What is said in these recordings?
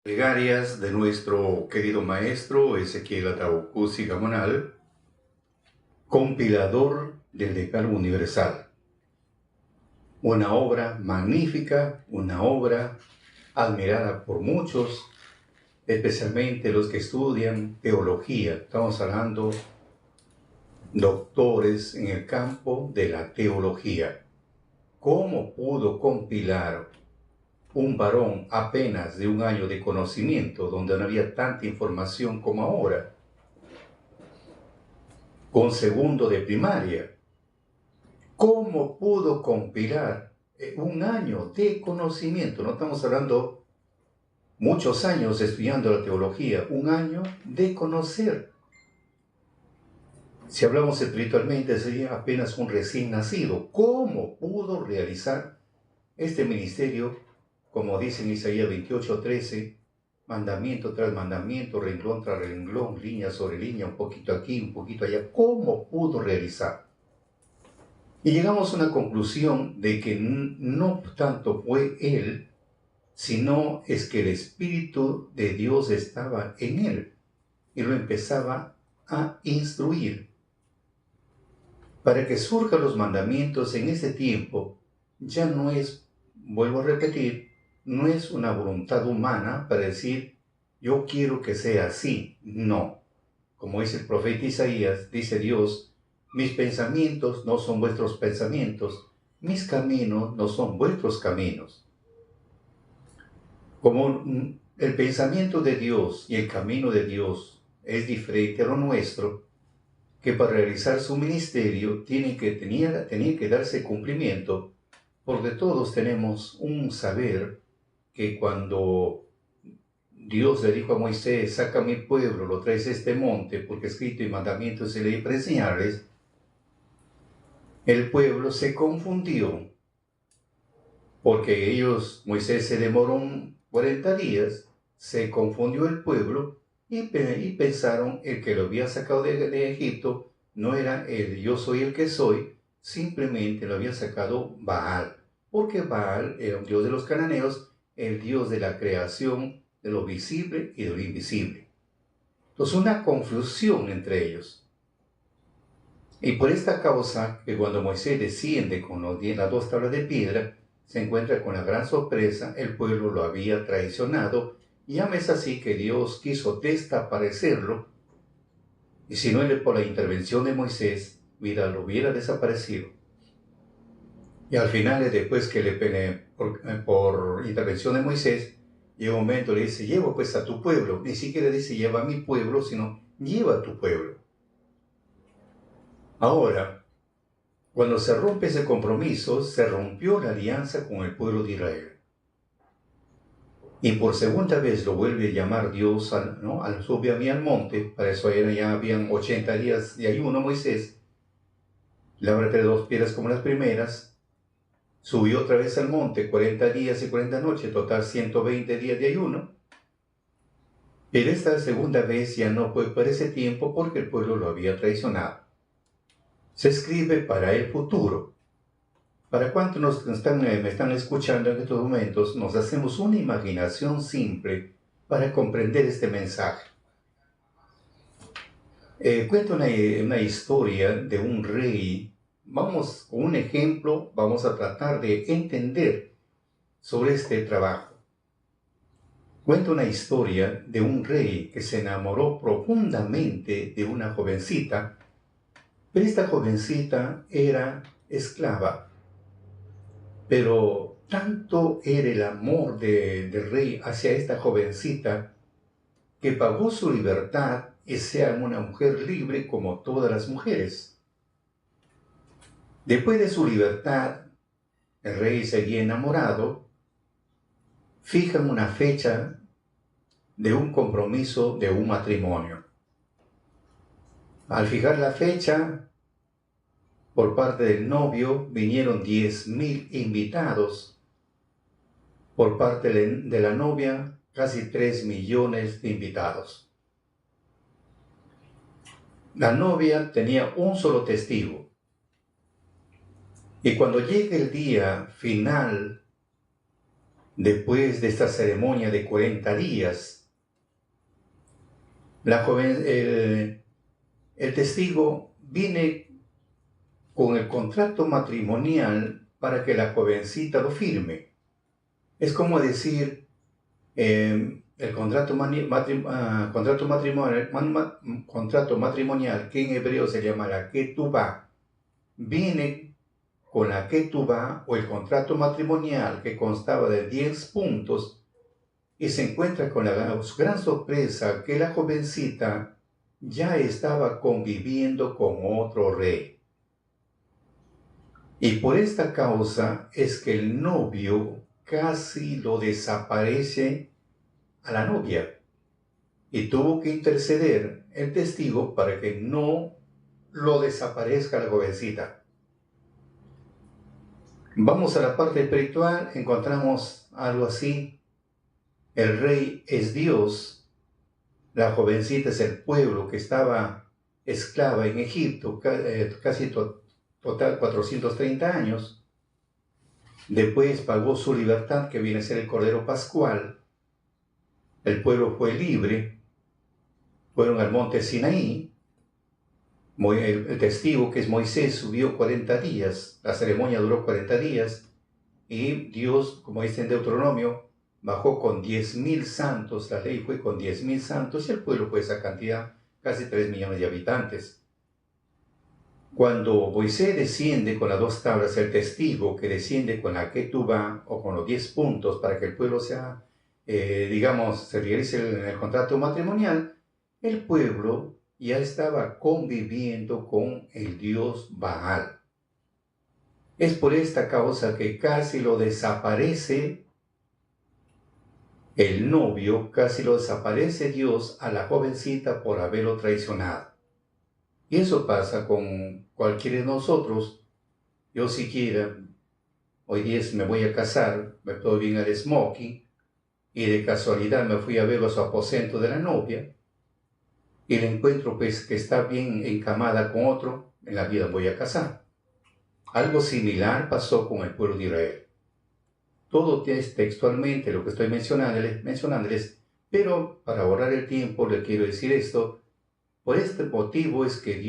Plegarias de nuestro querido maestro Ezequiel Ataucusi Gamonal, compilador del Decálogo Universal. Una obra magnífica, una obra admirada por muchos, especialmente los que estudian teología. Estamos hablando doctores en el campo de la teología. ¿Cómo pudo compilar un varón apenas de 1 año de conocimiento, donde no había tanta información como ahora, con segundo de primaria? ¿Cómo pudo compilar 1 año de conocimiento? No estamos hablando muchos años estudiando la teología, 1 año de conocer. Si hablamos espiritualmente, sería apenas un recién nacido. ¿Cómo pudo realizar este ministerio, como dice en Isaías 28:13, mandamiento tras mandamiento, renglón tras renglón, línea sobre línea, un poquito aquí, un poquito allá? ¿Cómo pudo realizar? Y llegamos a una conclusión de que no tanto fue él, sino es que el Espíritu de Dios estaba en él y lo empezaba a instruir. Para que surjan los mandamientos en ese tiempo, ya no es, vuelvo a repetir, no es una voluntad humana para decir, yo quiero que sea así. No. Como dice el profeta Isaías, dice Dios, mis pensamientos no son vuestros pensamientos, mis caminos no son vuestros caminos. Como el pensamiento de Dios y el camino de Dios es diferente a lo nuestro, que para realizar su ministerio tenía que darse cumplimiento, porque todos tenemos un saber que cuando Dios le dijo a Moisés, saca a mi pueblo, lo traes a este monte, porque escrito y mandamientos y ley para enseñarles, el pueblo se confundió, porque Moisés se demoró 40 días, se confundió el pueblo y pensaron el que lo había sacado de Egipto no era el yo soy el que soy, simplemente lo había sacado Baal, porque Baal era un dios de los cananeos, el dios de la creación, de lo visible y de lo invisible. Entonces una confusión entre ellos. Y por esta causa, que cuando Moisés desciende con las 2 tablas de piedra, se encuentra con la gran sorpresa, el pueblo lo había traicionado, y aún es así que Dios quiso desaparecerlo, y si no era por la intervención de Moisés, lo hubiera desaparecido. Y al final, después que por intervención de Moisés, llega un momento, le dice, llevo pues a tu pueblo, ni siquiera dice lleva a mi pueblo, sino lleva a tu pueblo. Ahora, cuando se rompe ese compromiso, se rompió la alianza con el pueblo de Israel. Y por segunda vez lo vuelve a llamar Dios, sube a mí al monte, para eso ya habían 80 días de ayuno Moisés, lábrate 2 piedras como las primeras, subió otra vez al monte, 40 días y 40 noches, total 120 días de ayuno, pero esta segunda vez ya no fue por ese tiempo porque el pueblo lo había traicionado. Se escribe para el futuro. Para cuantos me están escuchando en estos momentos, nos hacemos una imaginación simple para comprender este mensaje. Cuento una historia de un rey. Vamos, con un ejemplo, vamos a tratar de entender sobre este trabajo. Cuento una historia de un rey que se enamoró profundamente de una jovencita, pero esta jovencita era esclava. Pero tanto era el amor del rey hacia esta jovencita que pagó su libertad y sea una mujer libre como todas las mujeres. Después de su libertad, el rey seguía enamorado, fijan una fecha de un compromiso de un matrimonio. Al fijar la fecha, por parte del novio vinieron 10,000 invitados. Por parte de la novia, casi 3 millones de invitados. La novia tenía un solo testigo. Y cuando llega el día final Después de esta ceremonia de 40 días, el testigo viene con el contrato matrimonial para que la jovencita lo firme. Es como decir, el contrato matrimonial, que en hebreo se llama la ketubá, viene con la ketubá o el contrato matrimonial que constaba de 10 puntos y se encuentra con la gran sorpresa que la jovencita ya estaba conviviendo con otro rey. Y por esta causa es que el novio casi lo desaparece a la novia y tuvo que interceder el testigo para que no lo desaparezca la jovencita. Vamos a la parte espiritual, encontramos algo así. El rey es Dios, la jovencita es el pueblo que estaba esclava en Egipto, casi total 430 años. Después pagó su libertad, que viene a ser el Cordero Pascual. El pueblo fue libre, fueron al monte Sinaí. El testigo, que es Moisés, subió 40 días, la ceremonia duró 40 días, y Dios, como dice en Deuteronomio, bajó con 10.000 santos, la ley fue con 10.000 santos, y el pueblo fue esa cantidad, casi 3 millones de habitantes. Cuando Moisés desciende con las 2 tablas, el testigo que desciende con la ketubá o con los 10 puntos para que el pueblo sea, se realice el contrato matrimonial, el pueblo ya estaba conviviendo con el dios Baal. Es por esta causa que casi lo desaparece el novio, casi lo desaparece Dios a la jovencita por haberlo traicionado. Y eso pasa con cualquiera de nosotros. Yo siquiera, hoy día me voy a casar, me puedo bien al smoking, y de casualidad me fui a ver los aposentos de la novia, y le encuentro pues que está bien encamada con otro, en la vida voy a casar. Algo similar pasó con el pueblo de Israel. Todo es textualmente lo que estoy mencionándoles, pero para ahorrar el tiempo le quiero decir esto. Por este motivo es que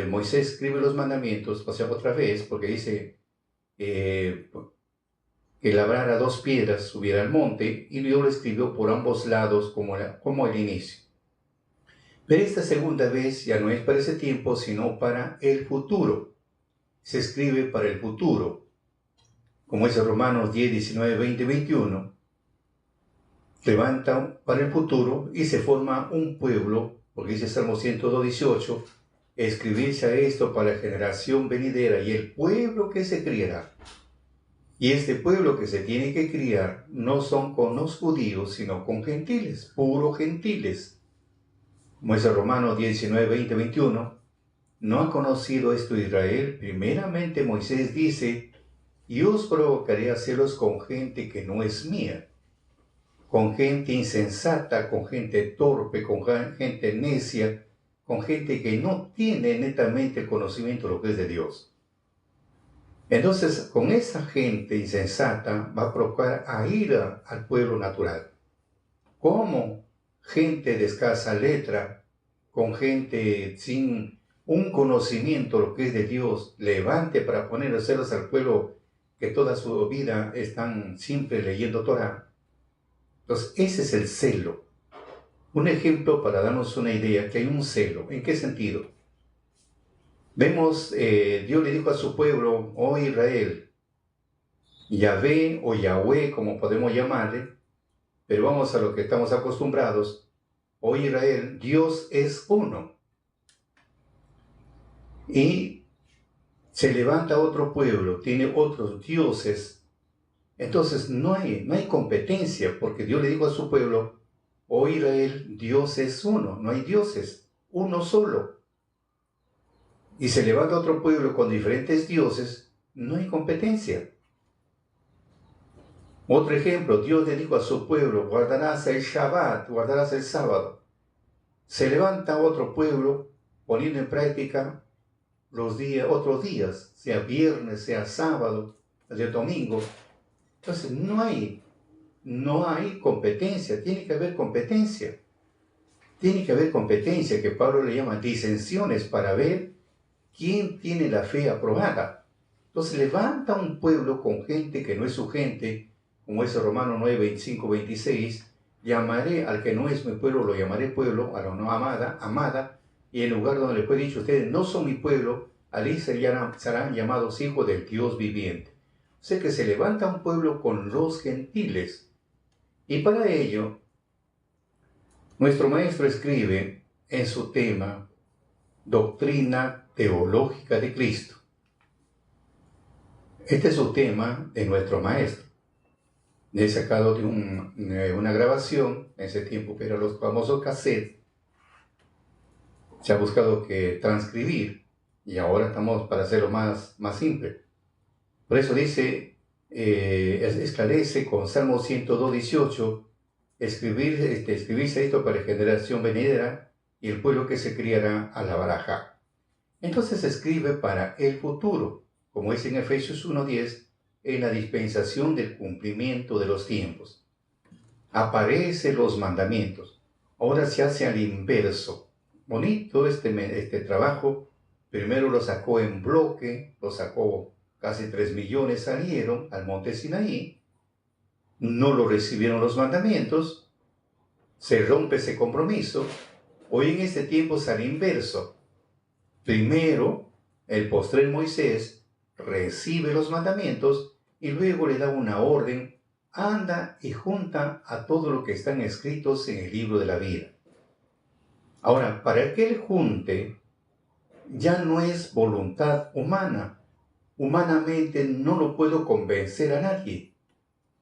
Moisés escribe los mandamientos, o sea, otra vez, porque dice que labrara 2 piedras, subiera al monte, y luego lo escribió por ambos lados como el inicio. Pero esta segunda vez ya no es para ese tiempo, sino para el futuro. Se escribe para el futuro. Como dice Romanos 10, 19, 20, 21, levanta para el futuro y se forma un pueblo, porque dice Salmo 102, 18, escribirse a esto para la generación venidera y el pueblo que se criará. Y este pueblo que se tiene que criar no son con los judíos, sino con gentiles, puro gentiles. Como dice Romanos 19, 20, 21, ¿no ha conocido esto Israel? Primeramente Moisés dice, yo os provocaré a celos con gente que no es mía, con gente insensata, con gente torpe, con gente necia, con gente que no tiene netamente el conocimiento de lo que es de Dios. Entonces, con esa gente insensata va a provocar a ira al pueblo natural. ¿Cómo gente de escasa letra, con gente sin un conocimiento de lo que es de Dios, levante para poner a celos al pueblo que toda su vida están siempre leyendo Torah? Entonces, ese es el celo. Un ejemplo para darnos una idea que hay un celo. ¿En qué sentido? Vemos, Dios le dijo a su pueblo, oh Israel, Yahvé o Yahweh, como podemos llamarle, pero vamos a lo que estamos acostumbrados. Oh Israel, Dios es uno. Y se levanta otro pueblo, tiene otros dioses. Entonces no hay competencia, porque Dios le dijo a su pueblo, oh Israel, Dios es uno, no hay dioses, uno solo. Y se levanta otro pueblo con diferentes dioses, no hay competencia. Otro ejemplo, Dios le dijo a su pueblo, guardarás el Shabbat, guardarás el sábado. Se levanta otro pueblo poniendo en práctica otros días, sea viernes, sea sábado, sea domingo, Entonces no hay competencia, tiene que haber competencia. Tiene que haber competencia, que Pablo le llama disensiones, para ver quién tiene la fe aprobada. Entonces levanta un pueblo con gente que no es su gente, como es Romanos 9, 25, 26, llamaré al que no es mi pueblo, lo llamaré pueblo, a la no amada, y en lugar donde le fue dicho, ustedes no son mi pueblo, allí serán llamados hijos del Dios viviente. O sea que se levanta un pueblo con los gentiles, y para ello, nuestro maestro escribe en su tema, Doctrina Teológica de Cristo. Este es su tema de nuestro maestro. He sacado de una grabación, en ese tiempo que eran los famosos cassettes. Se ha buscado que transcribir, y ahora estamos para hacerlo más simple. Por eso dice, esclarece con Salmo 102, 18, escribirse esto para la generación venidera, y el pueblo que se criará alabará a Jah. Entonces se escribe para el futuro, como es en Efesios 1:10, en la dispensación del cumplimiento de los tiempos. Aparecen los mandamientos. Ahora se hace al inverso. Bonito este trabajo. Primero lo sacó en bloque, lo sacó casi 3 millones, salieron al monte Sinaí. No lo recibieron los mandamientos. Se rompe ese compromiso. Hoy en este tiempo es al inverso. Primero, el postrer Moisés recibe los mandamientos y luego le da una orden, anda y junta a todo lo que están escritos en el libro de la vida. Ahora, para que él junte, ya no es voluntad humana. Humanamente no lo puedo convencer a nadie.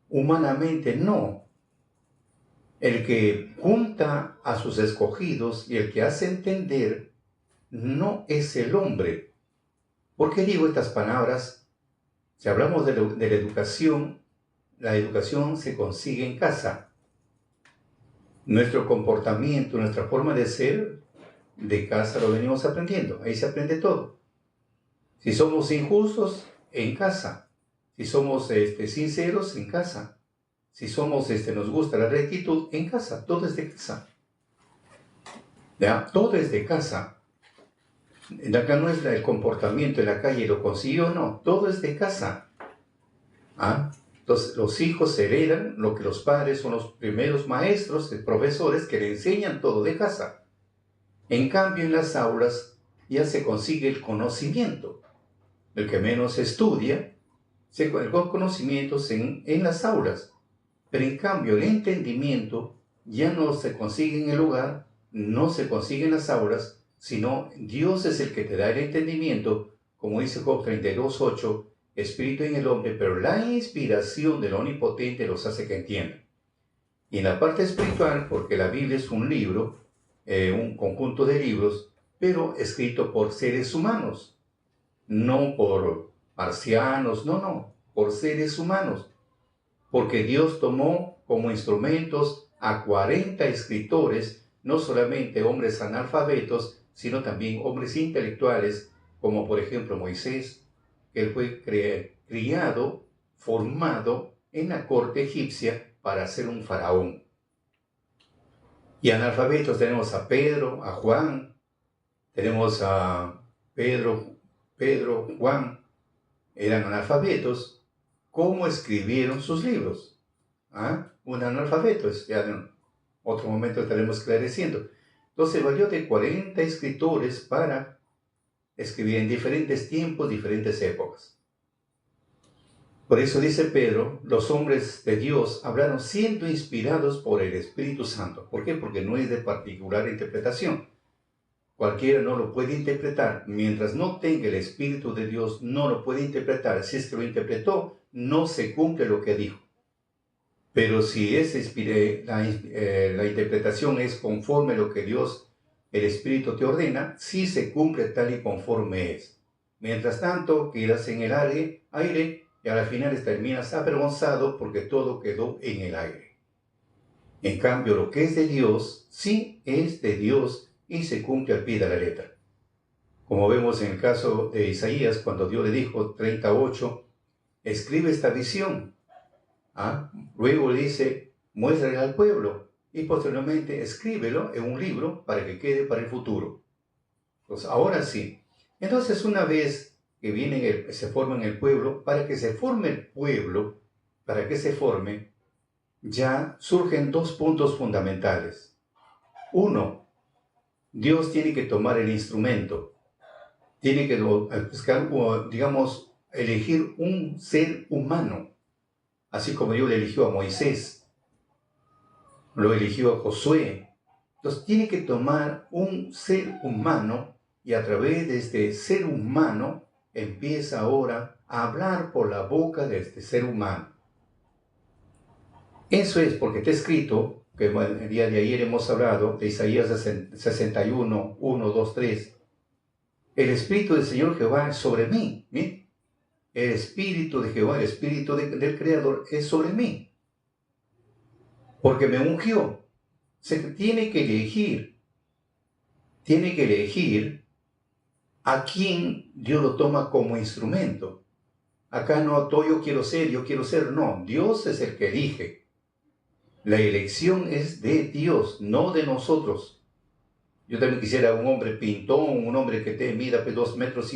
Humanamente no. El que junta a sus escogidos y el que hace entender no es el hombre. ¿Por qué digo estas palabras? Si hablamos de la educación se consigue en casa. Nuestro comportamiento, nuestra forma de ser, de casa lo venimos aprendiendo. Ahí se aprende todo. Si somos injustos, en casa. Si somos sinceros, en casa. Si somos, nos gusta la rectitud, en casa. Todo es de casa. ¿Ya? Todo es de casa. Acá no es el comportamiento en la calle, lo consiguió, no. Todo es de casa. ¿Ah? Entonces, los hijos heredan lo que los padres son los primeros maestros, profesores que le enseñan todo de casa. En cambio, en las aulas ya se consigue el conocimiento. El que menos estudia, se consigue conocimientos en las aulas. Pero en cambio, el entendimiento ya no se consigue en el hogar, no se consigue en las aulas, sino Dios es el que te da el entendimiento, como dice Job 32:8, espíritu en el hombre, pero la inspiración del Omnipotente los hace que entiendan. Y en la parte espiritual, porque la Biblia es un libro, un conjunto de libros, pero escrito por seres humanos, no por marcianos, no, por seres humanos. Porque Dios tomó como instrumentos a 40 escritores, no solamente hombres analfabetos, sino también hombres intelectuales, como por ejemplo Moisés, que él fue criado, formado en la corte egipcia para ser un faraón. Y analfabetos tenemos a Pedro, a Juan, tenemos a Pedro, Juan, eran analfabetos. ¿Cómo escribieron sus libros? Un analfabeto, ya en otro momento estaremos esclareciendo. Entonces valió de 40 escritores para escribir en diferentes tiempos, diferentes épocas. Por eso dice Pedro, los hombres de Dios hablaron siendo inspirados por el Espíritu Santo. ¿Por qué? Porque no es de particular interpretación. Cualquiera no lo puede interpretar. Mientras no tenga el Espíritu de Dios, no lo puede interpretar. Si es que lo interpretó, no se cumple lo que dijo. Pero si la interpretación es conforme a lo que Dios, el Espíritu te ordena, sí se cumple tal y conforme es. Mientras tanto, quedas en el aire y a la final terminas avergonzado porque todo quedó en el aire. En cambio, lo que es de Dios, sí es de Dios y se cumple al pie de la letra. Como vemos en el caso de Isaías, cuando Dios le dijo, 38, escribe esta visión. ¿Ah? Luego le dice, muéstrale al pueblo y posteriormente escríbelo en un libro para que quede para el futuro. Entonces, ahora sí. Entonces, una vez que se forma en el pueblo, para que se forme el pueblo, para que se forme, ya surgen dos puntos fundamentales. Uno, Dios tiene que tomar el instrumento, tiene que buscar, digamos, elegir un ser humano, así como Dios le eligió a Moisés, lo eligió a Josué. Entonces tiene que tomar un ser humano y a través de este ser humano empieza ahora a hablar por la boca de este ser humano. Eso es porque está escrito, que el día de ayer hemos hablado de Isaías 61, 1, 2, 3. El Espíritu del Señor Jehová es sobre mí. ¿Sí? El Espíritu de Jehová, el Espíritu del Creador es sobre mí. Porque me ungió. Se tiene que elegir a quién Dios lo toma como instrumento. Acá no, todo yo quiero ser, no. Dios es el que elige. La elección es de Dios, no de nosotros. Yo también quisiera un hombre pintón, un hombre que te mida 2,50 metros,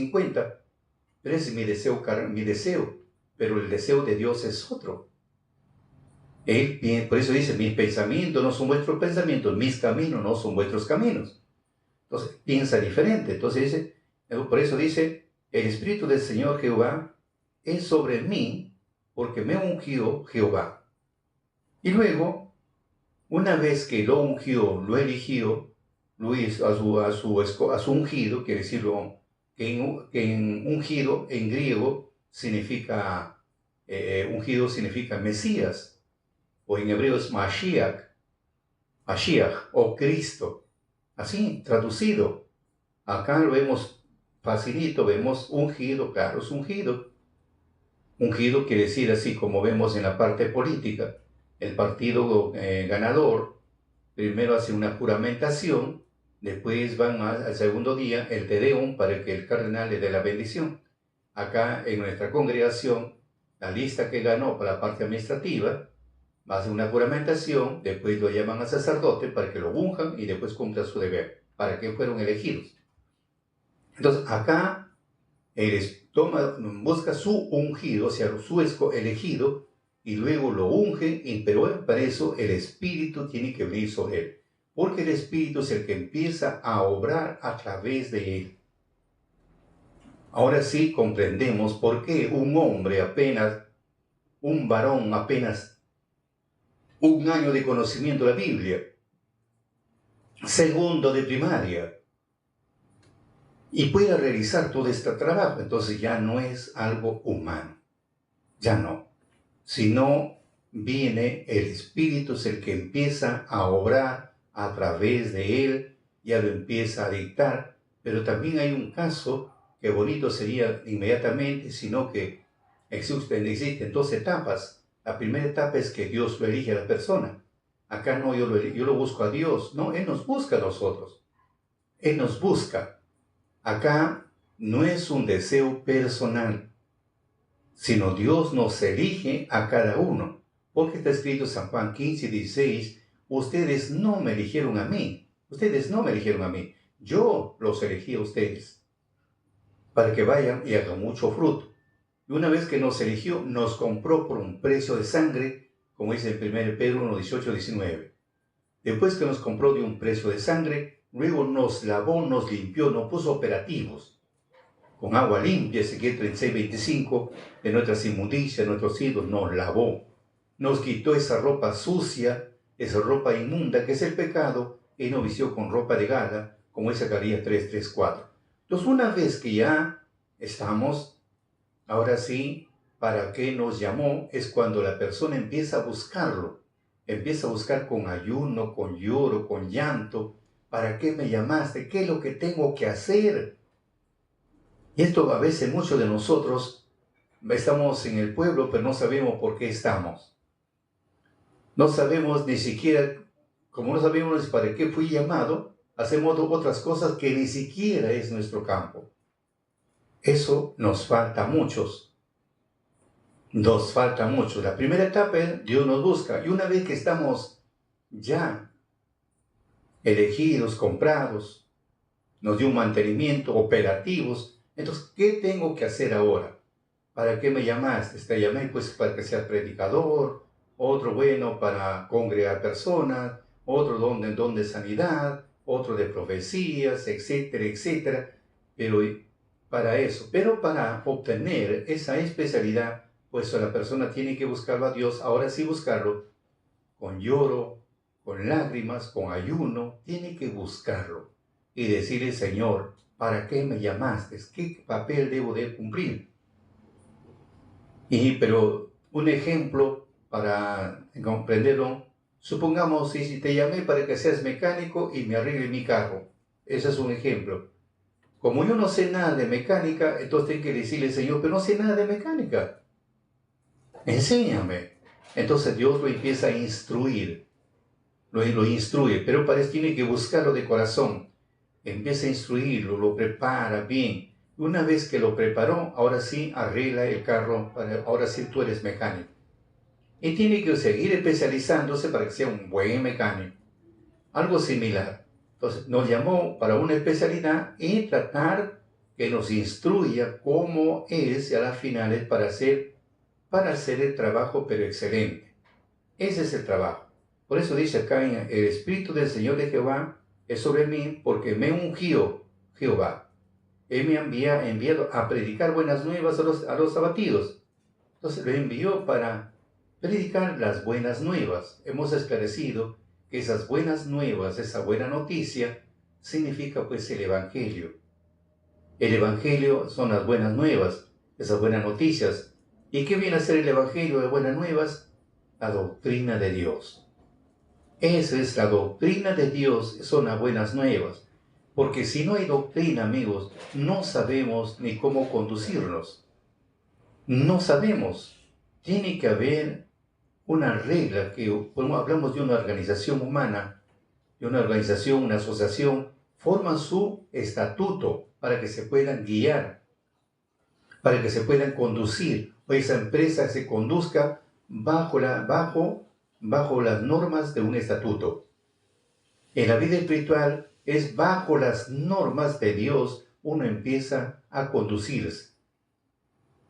pero ese es mi deseo, pero el deseo de Dios es otro. Por eso dice, mis pensamientos no son vuestros pensamientos, mis caminos no son vuestros caminos. Entonces, piensa diferente. Entonces dice, por eso dice, el Espíritu del Señor Jehová es sobre mí, porque me ungió Jehová. Y luego, una vez que lo ungió, lo eligió, Luis, a su ungido, quiere decirlo, que en ungido en griego significa, ungido significa Mesías, o en hebreo es Mashiach o Cristo, así traducido. Acá lo vemos facilito, vemos ungido, claro, es ungido. Ungido quiere decir así como vemos en la parte política, el partido ganador primero hace una juramentación, después van al segundo día el Te Deum para que el cardenal le dé la bendición. Acá en nuestra congregación, la lista que ganó para la parte administrativa hace una juramentación, después lo llaman al sacerdote para que lo unjan y después cumpla su deber, para que fueron elegidos. Entonces acá busca su ungido, o sea, su elegido, y luego lo unge, pero para eso el Espíritu tiene que venir sobre él, porque el Espíritu es el que empieza a obrar a través de él. Ahora sí comprendemos por qué un hombre apenas, un varón apenas un año de conocimiento de la Biblia, segundo de primaria, y pueda realizar todo este trabajo, entonces ya no es algo humano, ya no. Sino viene el Espíritu, es el que empieza a obrar a través de él, ya lo empieza a dictar, pero también hay un caso que bonito sería inmediatamente, sino que existen dos etapas. La primera etapa es que Dios lo elige a la persona. Acá no, yo lo busco a Dios, no, Él nos busca a nosotros. Él nos busca. Acá no es un deseo personal, sino Dios nos elige a cada uno. Porque está escrito en San Juan 15, 16, ustedes no me eligieron a mí, yo los elegí a ustedes, para que vayan y hagan mucho fruto. Y una vez que nos eligió, nos compró por un precio de sangre, como dice en 1 Pedro 1, 18, 19. Después que nos compró de un precio de sangre, luego nos lavó, nos limpió, nos puso operativos con agua limpia, Ezequiel 36, 25, de nuestras inmundicias, nuestros ídolos, nos lavó. Nos quitó esa ropa sucia, esa ropa inmunda que es el pecado, y nos vistió con ropa de gala, como es Zacarías 3, 3, 4. Entonces, una vez que ya estamos, ahora sí, ¿para qué nos llamó? Es cuando la persona empieza a buscarlo, empieza a buscar con ayuno, con lloro, con llanto. ¿Para qué me llamaste? ¿Qué es lo que tengo que hacer? Y esto a veces muchos de nosotros estamos en el pueblo, pero no sabemos por qué estamos. No sabemos ni siquiera, como no sabemos para qué fui llamado, hacemos otras cosas que ni siquiera es nuestro campo. Eso nos falta a muchos. Nos falta mucho. La primera etapa es Dios nos busca. Y una vez que estamos ya elegidos, comprados, nos dio un mantenimiento, operativos, entonces, ¿qué tengo que hacer ahora? ¿Para qué me llamaste? Te llamé pues para que seas predicador, otro bueno para congregar personas, otro don de sanidad, otro de profecías, etcétera, etcétera. Pero pero para obtener esa especialidad, pues la persona tiene que buscarlo a Dios, ahora sí buscarlo con lloro, con lágrimas, con ayuno, tiene que buscarlo y decirle, Señor, ¿para qué me llamaste? ¿Qué papel debo de cumplir? Pero un ejemplo para comprenderlo, supongamos si te llamé para que seas mecánico y me arregle mi carro. Ese es un ejemplo. Como yo no sé nada de mecánica, entonces tengo que decirle, Señor, pero no sé nada de mecánica. Enséñame. Entonces Dios lo empieza a instruir, lo instruye, pero para eso tiene que buscarlo de corazón. Empieza a instruirlo, lo prepara bien. Una vez que lo preparó, ahora sí arregla el carro, ahora sí tú eres mecánico. Y tiene que seguir especializándose para que sea un buen mecánico. Algo similar. Entonces nos llamó para una especialidad y tratar que nos instruya cómo es y a las finales para hacer el trabajo pero excelente. Ese es el trabajo. Por eso dice acá, el Espíritu del Señor de Jehová es sobre mí porque me ungió Jehová. Él me ha enviado a predicar buenas nuevas a los abatidos. Entonces lo envió para predicar las buenas nuevas. Hemos esclarecido que esas buenas nuevas, esa buena noticia, significa pues el Evangelio. El Evangelio son las buenas nuevas, esas buenas noticias. ¿Y qué viene a ser el Evangelio de buenas nuevas? La doctrina de Dios. Esa es la doctrina de Dios, son las buenas nuevas. Porque si no hay doctrina, amigos, no sabemos ni cómo conducirnos. No sabemos. Tiene que haber una regla que, como hablamos de una organización humana, de una organización, una asociación, forman su estatuto para que se puedan guiar, para que se puedan conducir, o esa empresa se conduzca bajo las normas de un estatuto. En la vida espiritual es bajo las normas de Dios uno empieza a conducirse.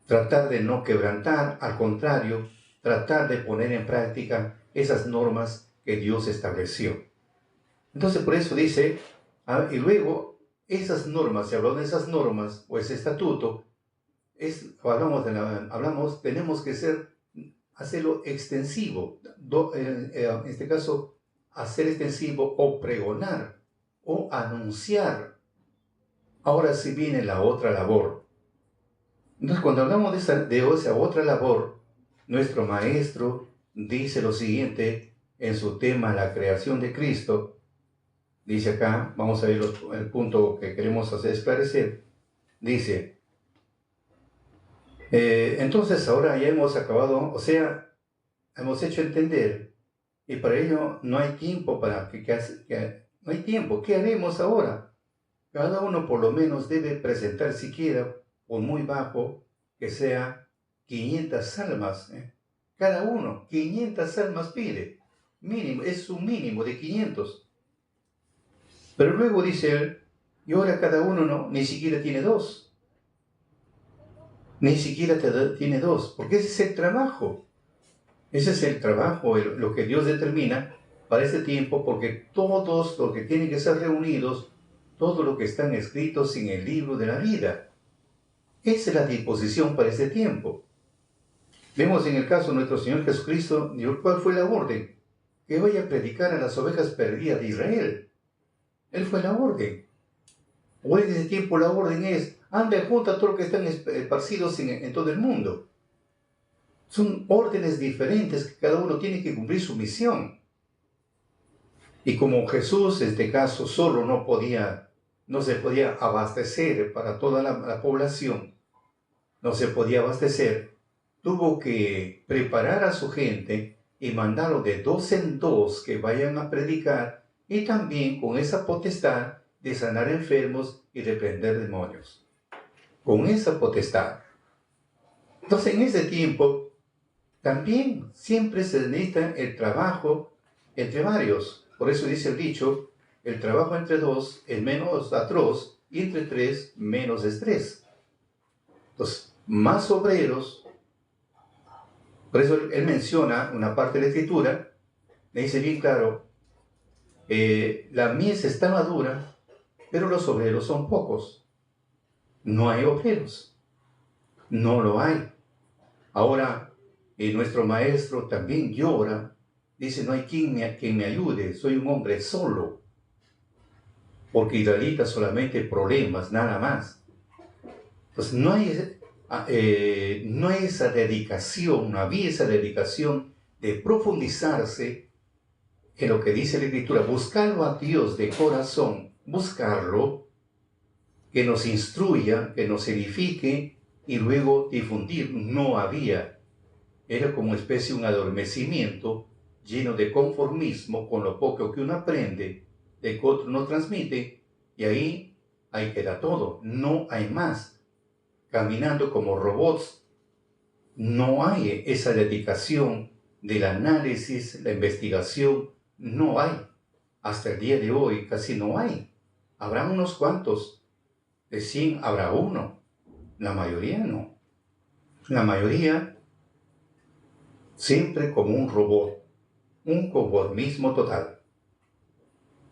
Tratar de no quebrantar, al contrario, tratar de poner en práctica esas normas que Dios estableció. Entonces por eso dice, y luego esas normas, si hablamos de esas normas o ese estatuto, tenemos que hacerlo extensivo, en este caso, hacer extensivo o pregonar o anunciar. Ahora sí viene la otra labor. Entonces, cuando hablamos de esa otra labor, nuestro maestro dice lo siguiente en su tema, la creación de Cristo. Dice acá, vamos a ver el punto que queremos esclarecer. Dice, entonces ahora ya hemos acabado, o sea, hemos hecho entender, y para ello no hay tiempo no hay tiempo. ¿Qué haremos ahora? Cada uno por lo menos debe presentar siquiera, por muy bajo, que sea 500 almas. Cada uno, 500 almas pide. Mínimo, es un mínimo de 500. Pero luego dice él, y ahora cada uno ni siquiera tiene dos. Ni siquiera tiene dos, porque ese es el trabajo. Ese es el trabajo, lo que Dios determina para este tiempo, porque todos los que tienen que ser reunidos, todo lo que están escritos en el libro de la vida. Esa es la disposición para este tiempo. Vemos en el caso de nuestro Señor Jesucristo, ¿cuál fue la orden? Que vaya a predicar a las ovejas perdidas de Israel. Él fue la orden. Hoy en ese tiempo la orden es, anda junto a todos los que están esparcidos en todo el mundo. Son órdenes diferentes que cada uno tiene que cumplir su misión. Y como Jesús, en este caso, solo no se podía abastecer para toda la población, no se podía abastecer, tuvo que preparar a su gente y mandarlo de dos en dos que vayan a predicar y también con esa potestad de sanar enfermos y reprender demonios. Con esa potestad. Entonces en ese tiempo también siempre se necesita el trabajo entre varios. Por eso dice el dicho, el trabajo entre dos es menos atroz y entre tres menos estrés. Entonces, más obreros. Por eso él menciona una parte de la escritura, le dice bien claro, la mies está madura, pero los obreros son pocos. No hay obreros, no lo hay. Ahora, nuestro maestro también llora, dice, no hay quien me ayude, soy un hombre solo, porque israelita solamente problemas, nada más. Entonces no hay esa dedicación, no había esa dedicación de profundizarse en lo que dice la Escritura, buscarlo a Dios de corazón, buscarlo, que nos instruya, que nos edifique y luego difundir. No había, era como especie de un adormecimiento lleno de conformismo con lo poco que uno aprende, de que otro no transmite, y ahí queda todo, no hay más. Caminando como robots, no hay esa dedicación del análisis, la investigación, no hay. Hasta el día de hoy casi no hay. Habrá unos cuantos, de 100 habrá uno, la mayoría no. La mayoría siempre como un robot, un conformismo total.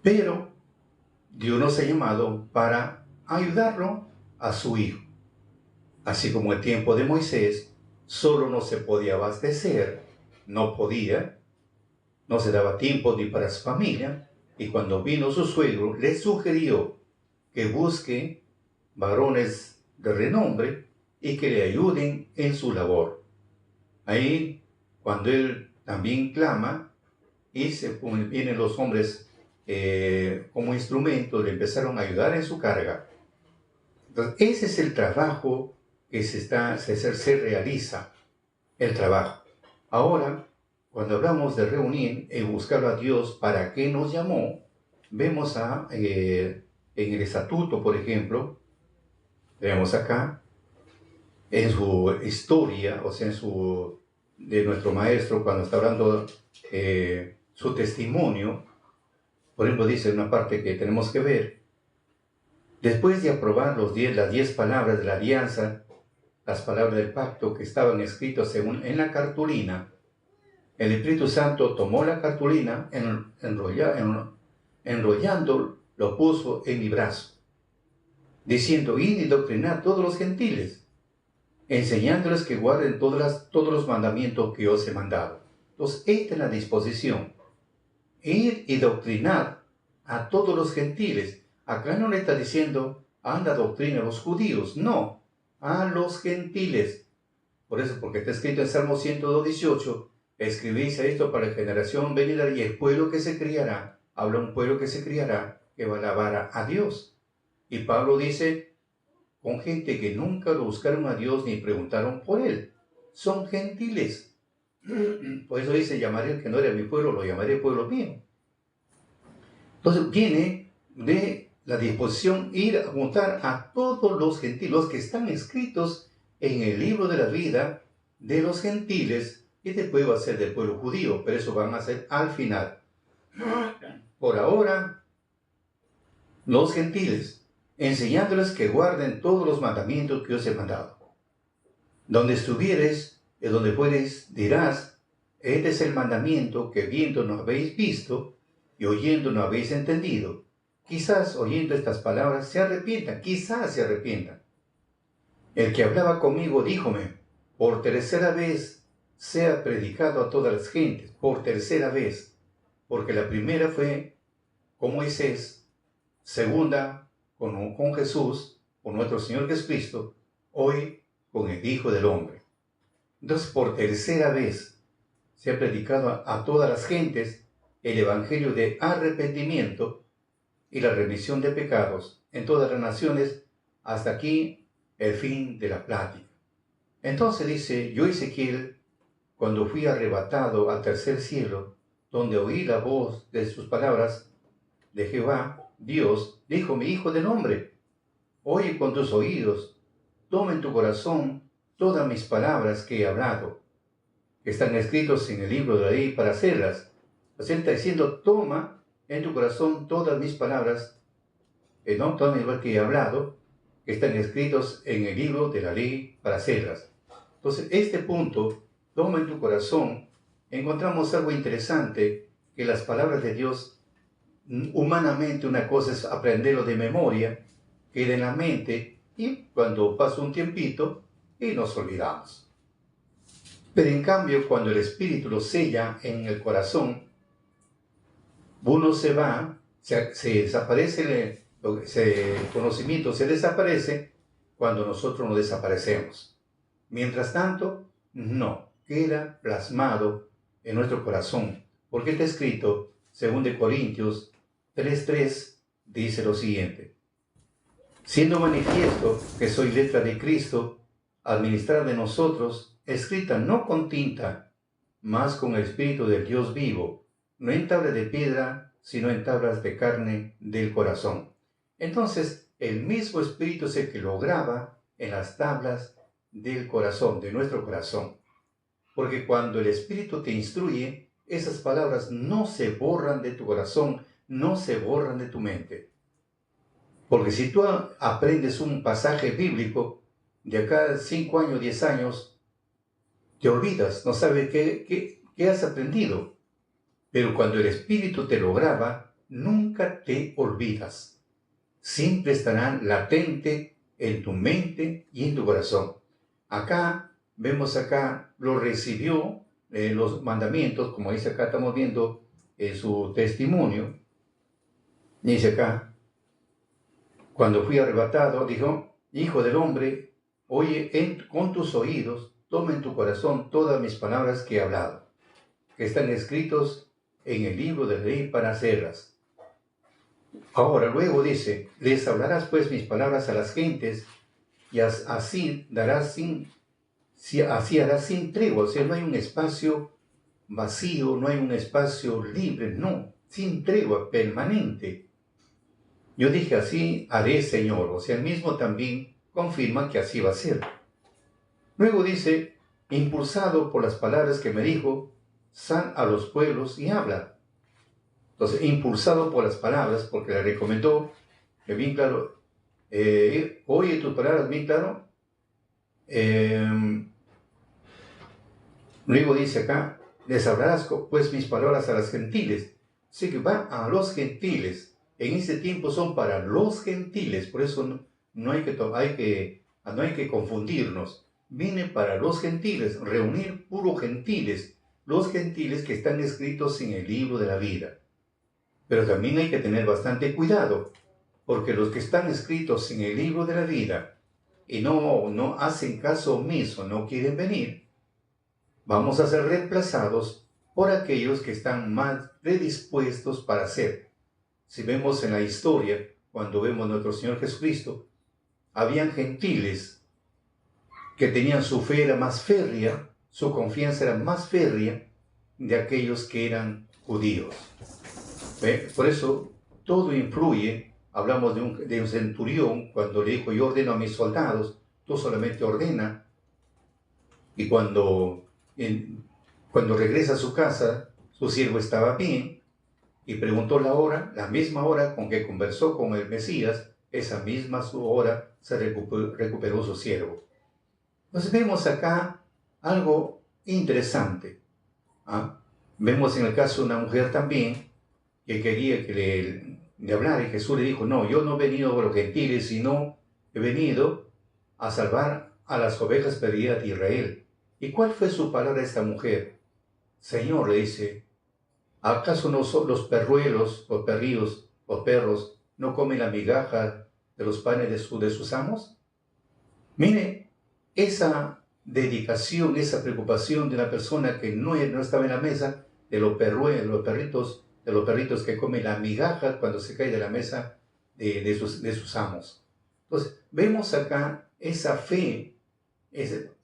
Pero Dios nos ha llamado para ayudarlo a su hijo. Así como el tiempo de Moisés solo no se podía abastecer, no se daba tiempo ni para su familia, y cuando vino su suegro le sugirió que busque varones de renombre y que le ayuden en su labor. Ahí, cuando él también clama, y vienen los hombres como instrumento, le empezaron a ayudar en su carga. Entonces, ese es el trabajo que se realiza, el trabajo. Ahora, cuando hablamos de reunir y buscar a Dios para qué nos llamó, vemos en el estatuto, por ejemplo, vemos acá, en su historia, o sea, de nuestro maestro, cuando está hablando su testimonio, por ejemplo, dice una parte que tenemos que ver, después de aprobar las 10 palabras de la alianza, las palabras del pacto que estaban escritas en la cartulina, el Espíritu Santo tomó la cartulina, enrollando, lo puso en mi brazo, diciendo, id y doctrinad a todos los gentiles, enseñándoles que guarden todos los mandamientos que os he mandado. Entonces, esta es la disposición. Ir y doctrinar a todos los gentiles. Acá no le está diciendo, anda, doctrina a los judíos. No, a los gentiles. Por eso, porque está escrito en Salmo 118, escribís esto para la generación venidera y el pueblo que se criará. Habla un pueblo que se criará, que va a alabar a Dios. Y Pablo dice, con gente que nunca lo buscaron a Dios ni preguntaron por él. Son gentiles. Por eso dice, llamaré al que no era mi pueblo, lo llamaré pueblo mío. Entonces viene de la disposición ir a juntar a todos los gentiles, los que están escritos en el libro de la vida de los gentiles, y después va a ser del pueblo judío, pero eso van a ser al final. Por ahora, los gentiles, enseñándoles que guarden todos los mandamientos que os he mandado. Donde estuvieres y donde fueres, dirás, este es el mandamiento que viendo no habéis visto y oyendo no habéis entendido. Quizás oyendo estas palabras se arrepientan, quizás se arrepientan. El que hablaba conmigo díjome, por tercera vez sea predicado a todas las gentes, por tercera vez, porque la primera fue con Moisés, segunda con Jesús, con nuestro Señor Jesucristo, hoy con el Hijo del Hombre. Entonces, por tercera vez se ha predicado a todas las gentes el Evangelio de arrepentimiento y la remisión de pecados en todas las naciones, hasta aquí el fin de la plática. Entonces dice, yo Ezequiel, cuando fui arrebatado al tercer cielo, donde oí la voz de sus palabras de Jehová, Dios, dijo, mi hijo del hombre, oye con tus oídos, toma en tu corazón todas mis palabras que he hablado. que están escritos en el libro de la ley para hacerlas. Pues él está diciendo, toma en tu corazón todas mis palabras, no todas mis palabras que he hablado, que están escritos en el libro de la ley para hacerlas. Entonces, este punto, toma en tu corazón, encontramos algo interesante, que las palabras de Dios, humanamente una cosa es aprenderlo de memoria, queda en la mente, y cuando pasa un tiempito, y nos olvidamos. Pero en cambio, cuando el Espíritu lo sella en el corazón, uno se va, se desaparece, el conocimiento se desaparece cuando nosotros nos desaparecemos. Mientras tanto, no, queda plasmado en nuestro corazón, porque está escrito, 2 Corintios 3:3, dice lo siguiente: siendo manifiesto que soy letra de Cristo, administrada de nosotros, escrita no con tinta, mas con el Espíritu del Dios vivo, no en tabla de piedra, sino en tablas de carne del corazón. Entonces, el mismo Espíritu es el que lo graba en las tablas del corazón, de nuestro corazón. Porque cuando el Espíritu te instruye, esas palabras no se borran de tu corazón, no se borran de tu mente. Porque si tú aprendes un pasaje bíblico, de acá 5 años, 10 años, te olvidas, no sabes qué has aprendido. Pero cuando el Espíritu te lo graba, nunca te olvidas. Siempre estará latente en tu mente y en tu corazón. Acá, vemos acá, lo recibió, los mandamientos, como dice acá, estamos viendo su testimonio. Dice acá, cuando fui arrebatado, dijo, Hijo del hombre, oye con tus oídos, toma en tu corazón todas mis palabras que he hablado, que están escritos en el libro de la ley para hacerlas. Ahora, luego dice, les hablarás pues mis palabras a las gentes, y así harás sin tregua. O sea, no hay un espacio vacío, no hay un espacio libre, no, sin tregua, permanente. Yo dije, así haré, Señor. O sea, él mismo también confirma que así va a ser. Luego dice, impulsado por las palabras que me dijo, sal a los pueblos y habla. Entonces, impulsado por las palabras, porque le recomendó, que bien claro, oye tus palabras bien claro. Luego dice acá, les hablarás pues mis palabras a las gentiles. Así que va a los gentiles. En ese tiempo son para los gentiles, por eso no hay que confundirnos. Viene para los gentiles, reunir puros gentiles, los gentiles que están escritos en el libro de la vida. Pero también hay que tener bastante cuidado, porque los que están escritos en el libro de la vida y no hacen caso omiso, no quieren venir, vamos a ser reemplazados por aquellos que están más predispuestos para hacer. Si vemos en la historia, cuando vemos a nuestro Señor Jesucristo, habían gentiles que tenían su fe era más férrea, su confianza era más férrea de aquellos que eran judíos. ¿Ve? Por eso todo influye. Hablamos de un centurión cuando le dijo, yo ordeno a mis soldados, tú solamente ordena. Y cuando regresa a su casa, su siervo estaba bien y preguntó la hora, la misma hora con que conversó con el Mesías, esa misma su hora se recuperó su siervo. Entonces vemos acá algo interesante. ¿Ah? Vemos en el caso de una mujer también que quería que le hablara y Jesús le dijo, no, yo no he venido a los gentiles, sino he venido a salvar a las ovejas perdidas de Israel. ¿Y cuál fue su palabra a esta mujer? Señor, le dice, ¿acaso no son los perruelos, los perrillos, los perros, no comen la migaja de los panes de sus amos? Mire, esa dedicación, esa preocupación de una persona que no estaba en la mesa, de los perritos, de los perritos que comen la migaja cuando se cae de la mesa de sus amos. Entonces, vemos acá esa fe,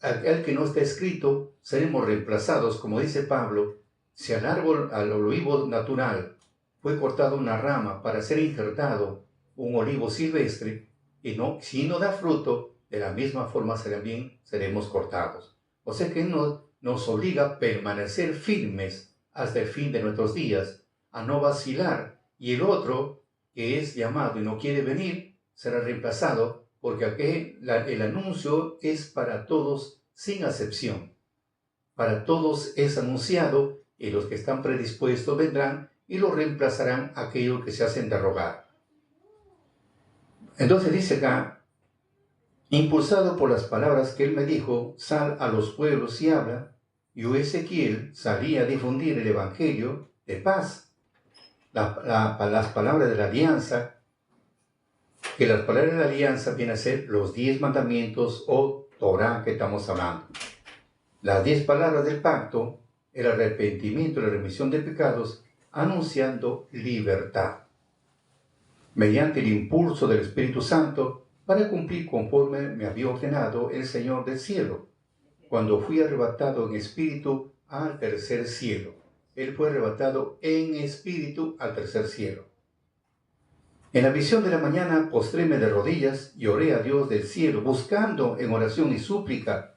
al que no está escrito, seremos reemplazados, como dice Pablo, si al olivo natural fue cortada una rama para ser injertado un olivo silvestre, y si no da fruto, de la misma forma también seremos cortados. O sea que nos obliga a permanecer firmes hasta el fin de nuestros días, a no vacilar. Y el otro, que es llamado y no quiere venir, será reemplazado, porque aquí el anuncio es para todos sin acepción. Para todos es anunciado, y los que están predispuestos vendrán y lo reemplazarán aquellos que se hacen de rogar. Entonces dice acá, impulsado por las palabras que él me dijo, sal a los pueblos y habla, yo Ezequiel salí a difundir el evangelio de paz. Las palabras de la alianza, que las palabras de la alianza vienen a ser los 10 mandamientos o Torah que estamos hablando. Las 10 palabras del pacto, el arrepentimiento y la remisión de pecados, anunciando libertad. Mediante el impulso del Espíritu Santo, para cumplir conforme me había ordenado el Señor del cielo, cuando fui arrebatado en espíritu al tercer cielo. Él fue arrebatado en espíritu al tercer cielo. En la visión de la mañana postréme de rodillas y oré a Dios del cielo, buscando en oración y súplica.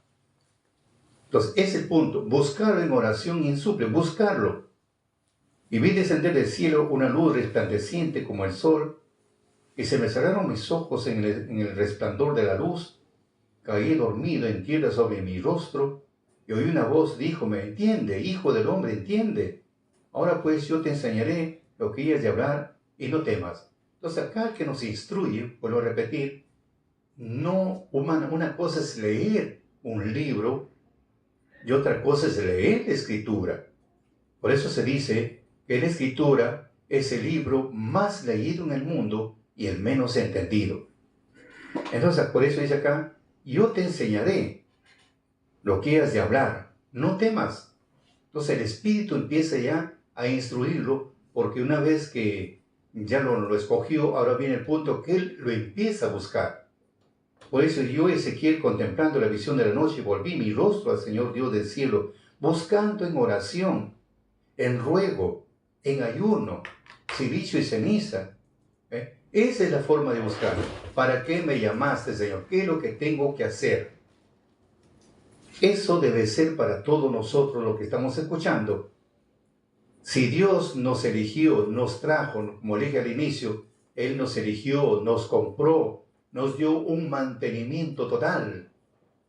Entonces, ese es el punto, buscarlo en oración y en súplica, buscarlo. Y vi descender del cielo una luz resplandeciente como el sol, y se me cerraron mis ojos en el resplandor de la luz. Caí dormido en tierra sobre mi rostro, y oí una voz, díjome, entiende, hijo del hombre, entiende. Ahora pues yo te enseñaré lo que hayas de hablar, y no temas. Entonces acá el que nos instruye, vuelvo a repetir, no, una cosa es leer un libro, y otra cosa es leer la Escritura. Por eso se dice que la Escritura es el libro más leído en el mundo y el menos entendido. Entonces, por eso dice acá, yo te enseñaré lo que has de hablar, no temas. Entonces el Espíritu empieza ya a instruirlo, porque una vez que ya lo escogió, ahora viene el punto que él lo empieza a buscar. Por eso yo, Ezequiel, contemplando la visión de la noche, volví mi rostro al Señor Dios del cielo, buscando en oración, en ruego, en ayuno, silicio y ceniza. Esa es la forma de buscar. ¿Para qué me llamaste, Señor? ¿Qué es lo que tengo que hacer? Eso debe ser para todos nosotros lo que estamos escuchando. Si Dios nos eligió, nos trajo, como le dije al inicio, Él nos eligió, nos compró, nos dio un mantenimiento total,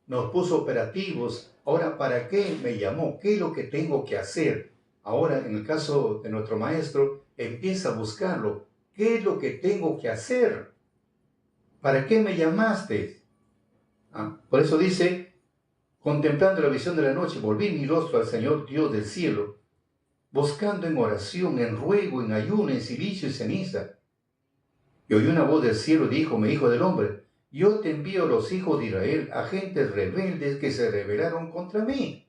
nos puso operativos. Ahora, ¿para qué me llamó? ¿Qué es lo que tengo que hacer? Ahora, en el caso de nuestro maestro, empieza a buscarlo. ¿Qué es lo que tengo que hacer? ¿Para qué me llamaste? Por eso dice, contemplando la visión de la noche, volví mi rostro al Señor Dios del cielo, buscando en oración, en ruego, en ayuno, en silicio y ceniza. Y oí una voz del cielo, díjome, hijo del hombre, yo te envío a los hijos de Israel, agentes rebeldes que se rebelaron contra mí.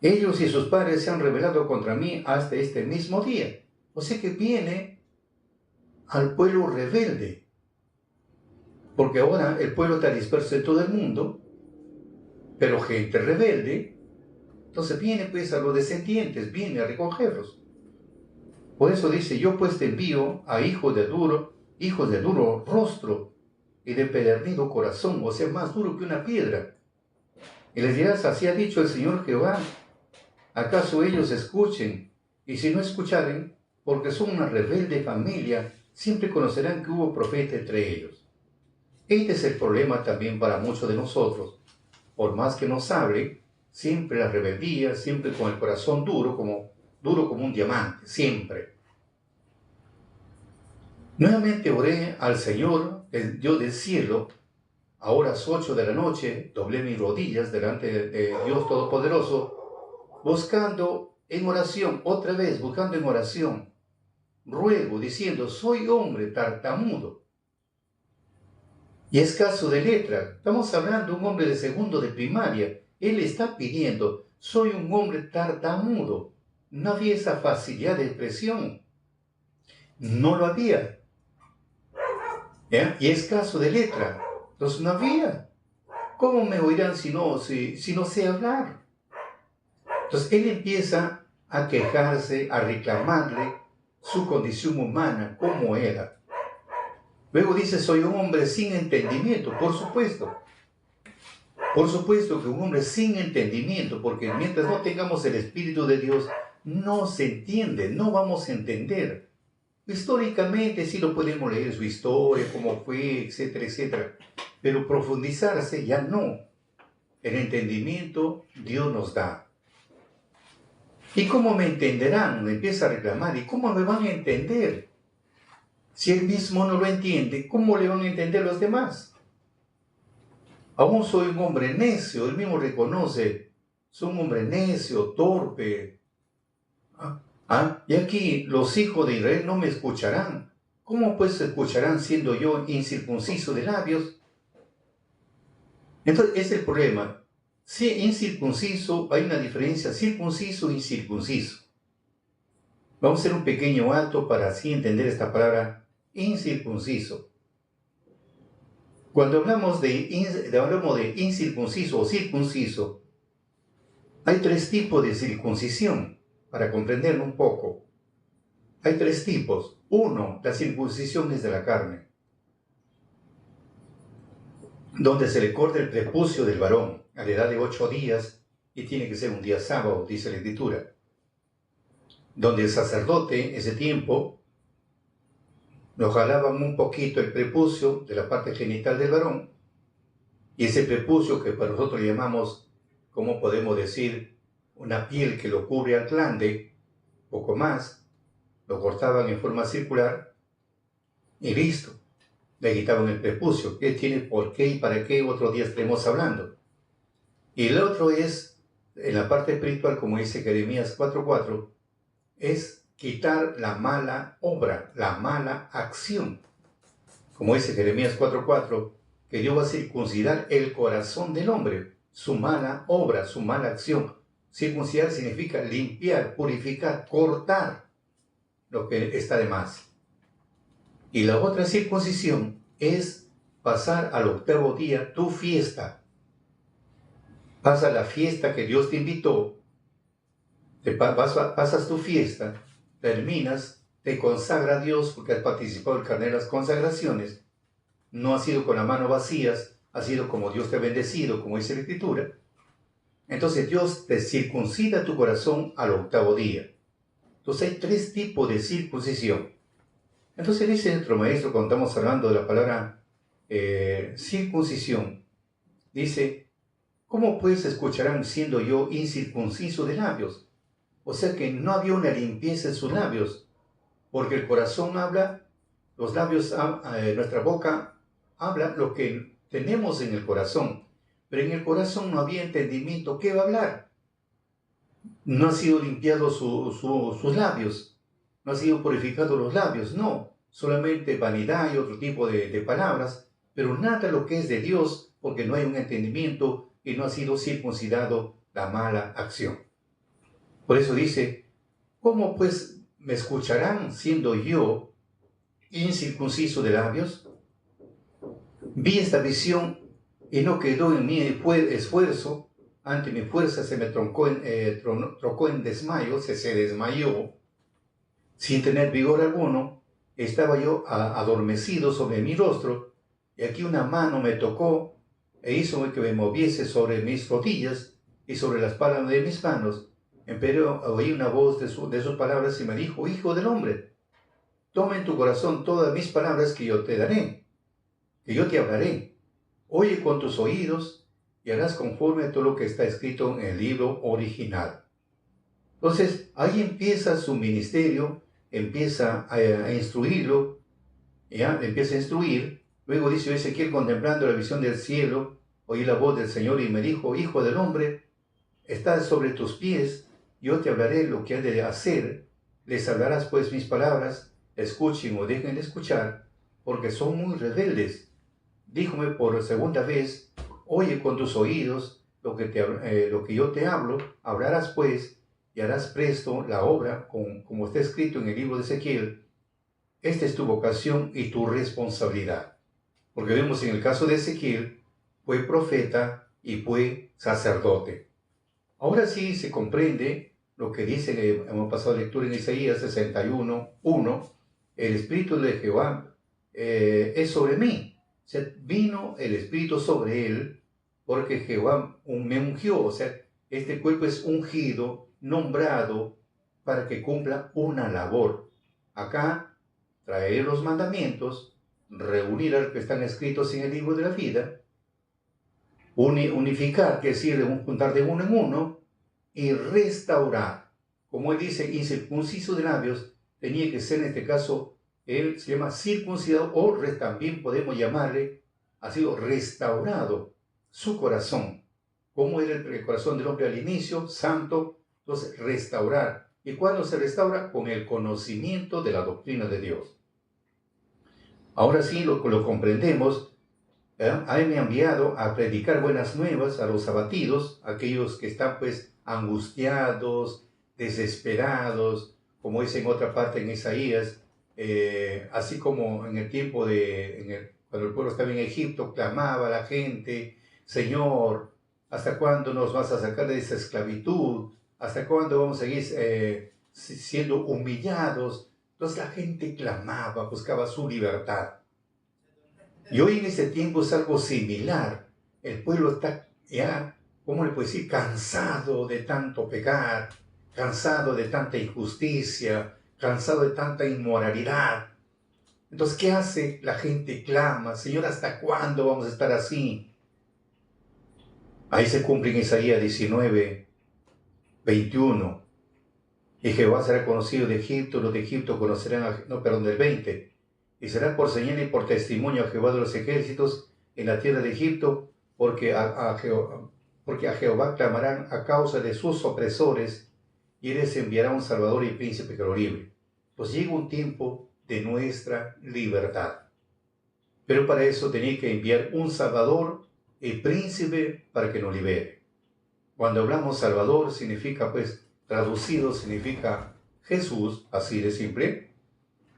Ellos y sus padres se han rebelado contra mí hasta este mismo día. O sea que viene al pueblo rebelde. Porque ahora el pueblo está disperso en todo el mundo, pero gente rebelde. Entonces viene pues a los descendientes, viene a recogerlos. Por eso dice, yo pues te envío a hijos de duro rostro y de pedernido corazón, o sea, más duro que una piedra. Y les dirás, así ha dicho el Señor Jehová, ¿acaso ellos escuchen? Y si no escucharen, porque son una rebelde familia, siempre conocerán que hubo profeta entre ellos. Este es el problema también para muchos de nosotros. Por más que nos hable, siempre la rebeldía, siempre con el corazón duro como un diamante, siempre. Nuevamente oré al Señor, el Dios del cielo, a horas 8 de la noche, doblé mis rodillas delante de Dios Todopoderoso, buscando en oración, otra vez buscando en oración, ruego, diciendo, soy hombre tartamudo y escaso de letra. Estamos hablando de un hombre de segundo de primaria. Él está pidiendo, soy un hombre tartamudo. No había esa facilidad de expresión. No lo había. ¿Ya? Y escaso de letra. Entonces no había. ¿Cómo me oirán si no sé hablar? Entonces él empieza a quejarse, a reclamarle su condición humana, cómo era. Luego dice, soy un hombre sin entendimiento, por supuesto. Por supuesto que un hombre sin entendimiento, porque mientras no tengamos el Espíritu de Dios, no se entiende, no vamos a entender. Históricamente sí lo podemos leer, su historia, cómo fue, etcétera, etcétera. Pero profundizarse ya no. El entendimiento Dios nos da. ¿Y cómo me entenderán? Me empieza a reclamar. ¿Y cómo me van a entender? Si él mismo no lo entiende, ¿cómo le van a entender los demás? Aún soy un hombre necio, él mismo reconoce. Soy un hombre necio, torpe. Y aquí los hijos de Israel no me escucharán. ¿Cómo pues escucharán siendo yo incircunciso de labios? Entonces, es el problema. Si incircunciso, hay una diferencia, circunciso e incircunciso. Vamos a hacer un pequeño alto para así entender esta palabra incircunciso. Cuando hablamos de incircunciso o circunciso, hay tres tipos de circuncisión, para comprenderlo un poco. Hay tres tipos. Uno, la circuncisión es de la carne, donde se le corta el prepucio del varón a la edad de 8 días y tiene que ser un día sábado, dice la Escritura. Donde el sacerdote, ese tiempo, lo jalaban un poquito el prepucio de la parte genital del varón, y ese prepucio que para nosotros le llamamos, ¿cómo podemos decir? Una piel que lo cubre al glande, poco más, lo cortaban en forma circular y listo. Le quitaban el prepucio. ¿Qué tiene por qué y para qué? Otro día estaremos hablando. Y el otro es, en la parte espiritual, como dice Jeremías 4:4, es quitar la mala obra, la mala acción. Como dice Jeremías 4:4, que Dios va a circuncidar el corazón del hombre, su mala obra, su mala acción. Circuncidar significa limpiar, purificar, cortar lo que está de más. Y la otra circuncisión es pasar al 8º día tu fiesta. Pasa la fiesta que Dios te invitó, pasas tu fiesta, terminas, te consagra a Dios porque has participado en el carnet de las consagraciones. No ha sido con las manos vacías, ha sido como Dios te ha bendecido, como dice la Escritura. Entonces Dios te circuncida tu corazón al 8º día. Entonces hay tres tipos de circuncisión. Entonces dice nuestro maestro, cuando estamos hablando de la palabra circuncisión, dice, ¿cómo pues escucharán siendo yo incircunciso de labios? O sea que no había una limpieza en sus labios, porque el corazón habla, los labios, nuestra boca habla lo que tenemos en el corazón, pero en el corazón no había entendimiento. ¿Qué va a hablar? No ha sido limpiado sus labios, no ha sido purificado los labios, no, solamente vanidad y otro tipo de palabras, pero nada lo que es de Dios, porque no hay un entendimiento y no ha sido circuncidado la mala acción. Por eso dice, ¿cómo pues me escucharán siendo yo incircunciso de labios? Vi esta visión y no quedó en mí esfuerzo. Ante mi fuerza se me trocó en desmayo, se desmayó. Sin tener vigor alguno, estaba yo adormecido sobre mi rostro, y aquí una mano me tocó e hizo que me moviese sobre mis rodillas y sobre las palmas de mis manos. Pero oí una voz de sus palabras y me dijo, Hijo del hombre, toma en tu corazón todas mis palabras que yo te daré, que yo te hablaré. Oye con tus oídos y harás conforme a todo lo que está escrito en el libro original. Entonces, ahí empieza su ministerio, empieza a instruirlo, ¿ya? Empieza a instruir. Luego dice Ezequiel, contemplando la visión del cielo, oí la voz del Señor y me dijo, Hijo del hombre, estás sobre tus pies, yo te hablaré lo que has de hacer. Les hablarás pues mis palabras, escuchen o dejen de escuchar, porque son muy rebeldes. Díjome por segunda vez, oye con tus oídos lo que yo te hablo, hablarás pues y harás presto la obra, como está escrito en el libro de Ezequiel. Esta es tu vocación y tu responsabilidad. Porque vemos en el caso de Ezequiel, fue profeta y fue sacerdote. Ahora sí se comprende lo que dice, hemos pasado lectura en Isaías 61:1, el Espíritu de Jehová es sobre mí. O sea, vino el Espíritu sobre él porque Jehová me ungió. O sea, este cuerpo es ungido, nombrado, para que cumpla una labor. Acá, traer los mandamientos, reunir a los que están escritos en el libro de la vida, unificar, que es decir, juntar de uno en uno, y restaurar. Como él dice, incircunciso de labios, tenía que ser en este caso, él se llama circuncidado, o también podemos llamarle, ha sido restaurado su corazón. ¿Cómo era el corazón del hombre al inicio? Santo. Entonces, restaurar. ¿Y cuándo se restaura? Con el conocimiento de la doctrina de Dios. Ahora sí lo comprendemos. A él me ha enviado a predicar buenas nuevas a los abatidos, aquellos que están pues angustiados, desesperados, como dice en otra parte en Isaías, así como en el tiempo cuando el pueblo estaba en Egipto, clamaba a la gente: Señor, ¿hasta cuándo nos vas a sacar de esa esclavitud? ¿Hasta cuándo vamos a seguir siendo humillados? Entonces la gente clamaba, buscaba su libertad. Y hoy en este tiempo es algo similar. El pueblo está ya, ¿cómo le puedo decir?, cansado de tanto pecar, cansado de tanta injusticia, cansado de tanta inmoralidad. Entonces, ¿qué hace? La gente clama: Señor, ¿hasta cuándo vamos a estar así? Ahí se cumple en Isaías 19, 21. Y Jehová será conocido de Egipto, los de Egipto conocerán, del 20. Y será por señal y por testimonio a Jehová de los ejércitos en la tierra de Egipto, porque a Jehová clamarán a causa de sus opresores, y él les enviará un Salvador y Príncipe que lo libre. Pues llega un tiempo de nuestra libertad. Pero para eso tenía que enviar un Salvador y Príncipe para que nos libere. Cuando hablamos Salvador, significa pues, traducido, significa Jesús, así de simple.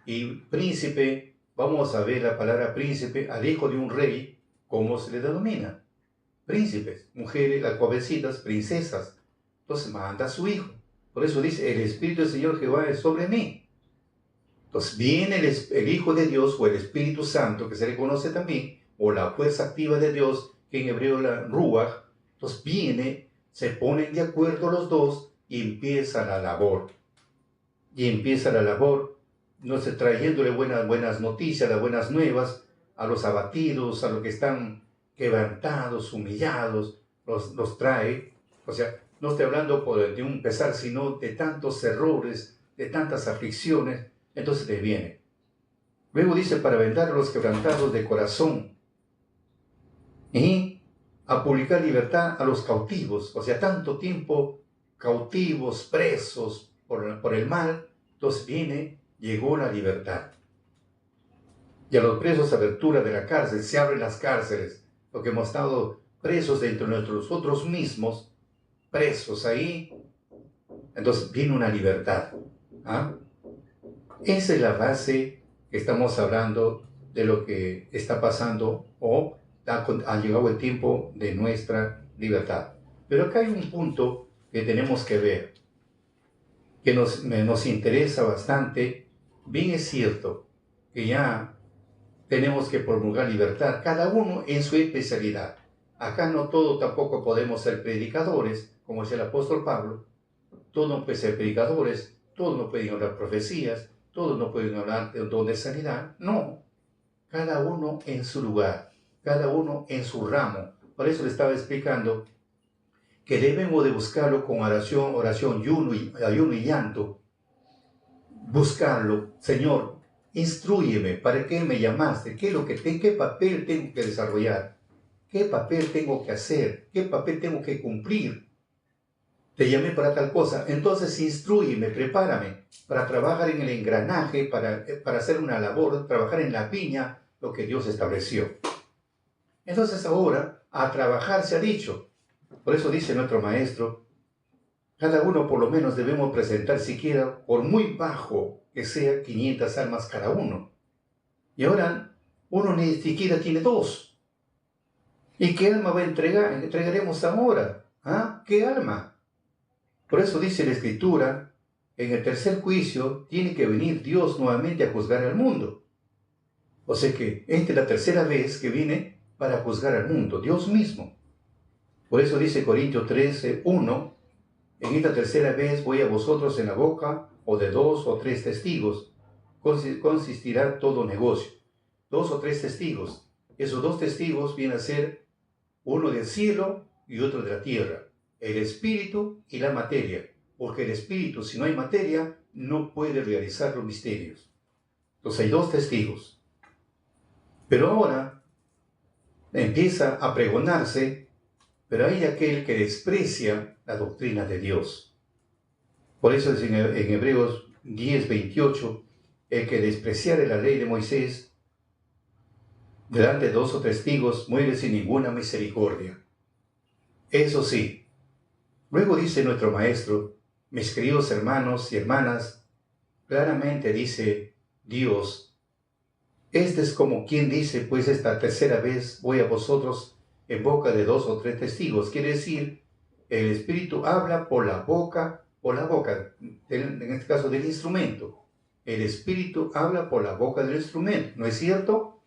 Y Príncipe, vamos a ver la palabra príncipe al hijo de un rey, ¿cómo se le denomina? Príncipes, mujeres, las jovencitas, princesas. Entonces manda a su hijo. Por eso dice: el Espíritu del Señor Jehová es sobre mí. Entonces viene el Hijo de Dios, o el Espíritu Santo, que se le conoce también, o la fuerza activa de Dios, que en hebreo la Ruach. Entonces viene, se ponen de acuerdo los dos y empieza la labor. No sé, trayéndole buenas noticias, las buenas nuevas a los abatidos, a los que están quebrantados, humillados, los trae. O sea, no estoy hablando de un pesar, sino de tantos errores, de tantas aflicciones. Entonces te viene. Luego dice: para vendar a los quebrantados de corazón y a publicar libertad a los cautivos. O sea, tanto tiempo cautivos, presos por el mal. Entonces llegó la libertad. Y a los presos, abertura de la cárcel, se abren las cárceles, porque hemos estado presos dentro de nosotros mismos, presos ahí. Entonces viene una libertad. Esa es la base que estamos hablando de lo que está pasando, o ha llegado el tiempo de nuestra libertad. Pero acá hay un punto que tenemos que ver, que nos interesa bastante. Bien es cierto que ya tenemos que promulgar libertad, cada uno en su especialidad. Acá no todos tampoco podemos ser predicadores, como es el apóstol Pablo. Todos no pueden ser predicadores, todos no pueden hablar profecías, todos no pueden hablar de un don de sanidad. No, cada uno en su lugar, cada uno en su ramo. Por eso le estaba explicando que debemos de buscarlo con oración, ayuno y llanto. Buscarlo: Señor, instrúyeme, ¿para qué me llamaste? ¿Qué papel tengo que desarrollar? ¿Qué papel tengo que hacer? ¿Qué papel tengo que cumplir? Te llamé para tal cosa. Entonces instrúyeme, prepárame para trabajar en el engranaje, para hacer una labor, trabajar en la viña, lo que Dios estableció. Entonces ahora, a trabajar se ha dicho. Por eso dice nuestro maestro: cada uno por lo menos debemos presentar siquiera, por muy bajo que sea, 500 almas cada uno. Y ahora uno ni siquiera tiene 2. ¿Y qué alma entregaremos ahora? ¿Qué alma? Por eso dice la Escritura: en el tercer juicio tiene que venir Dios nuevamente a juzgar al mundo. O sea que esta es la tercera vez que viene para juzgar al mundo, Dios mismo. Por eso dice Corintios 13, 1, en esta tercera vez voy a vosotros en la boca, o de 2 o 3 testigos, consistirá todo negocio. 2 o 3 testigos. Esos 2 testigos vienen a ser uno del cielo y otro de la tierra. El espíritu y la materia. Porque el espíritu, si no hay materia, no puede realizar los misterios. Entonces hay 2 testigos. Pero ahora empieza a pregonarse, pero hay aquel que desprecia la doctrina de Dios. Por eso es en Hebreos 10, 28, el que despreciare la ley de Moisés, delante de 2 o 3 testigos, muere sin ninguna misericordia. Eso sí, luego dice nuestro maestro, mis queridos hermanos y hermanas, claramente dice Dios, este es como quien dice, pues esta tercera vez voy a vosotros en boca de 2 o 3 testigos. Quiere decir, el Espíritu habla por la boca, en este caso del instrumento. El Espíritu habla por la boca del instrumento, ¿no es cierto?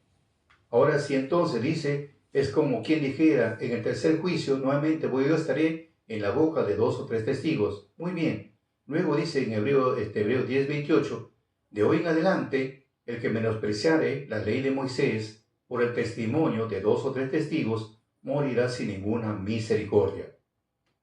Ahora sí, entonces dice, es como quien dijera, en el tercer juicio, nuevamente yo estaré en la boca de 2 o 3 testigos. Muy bien. Luego dice en Hebreo 10, 28, de hoy en adelante, el que menospreciare la ley de Moisés por el testimonio de 2 o 3 testigos, morirá sin ninguna misericordia.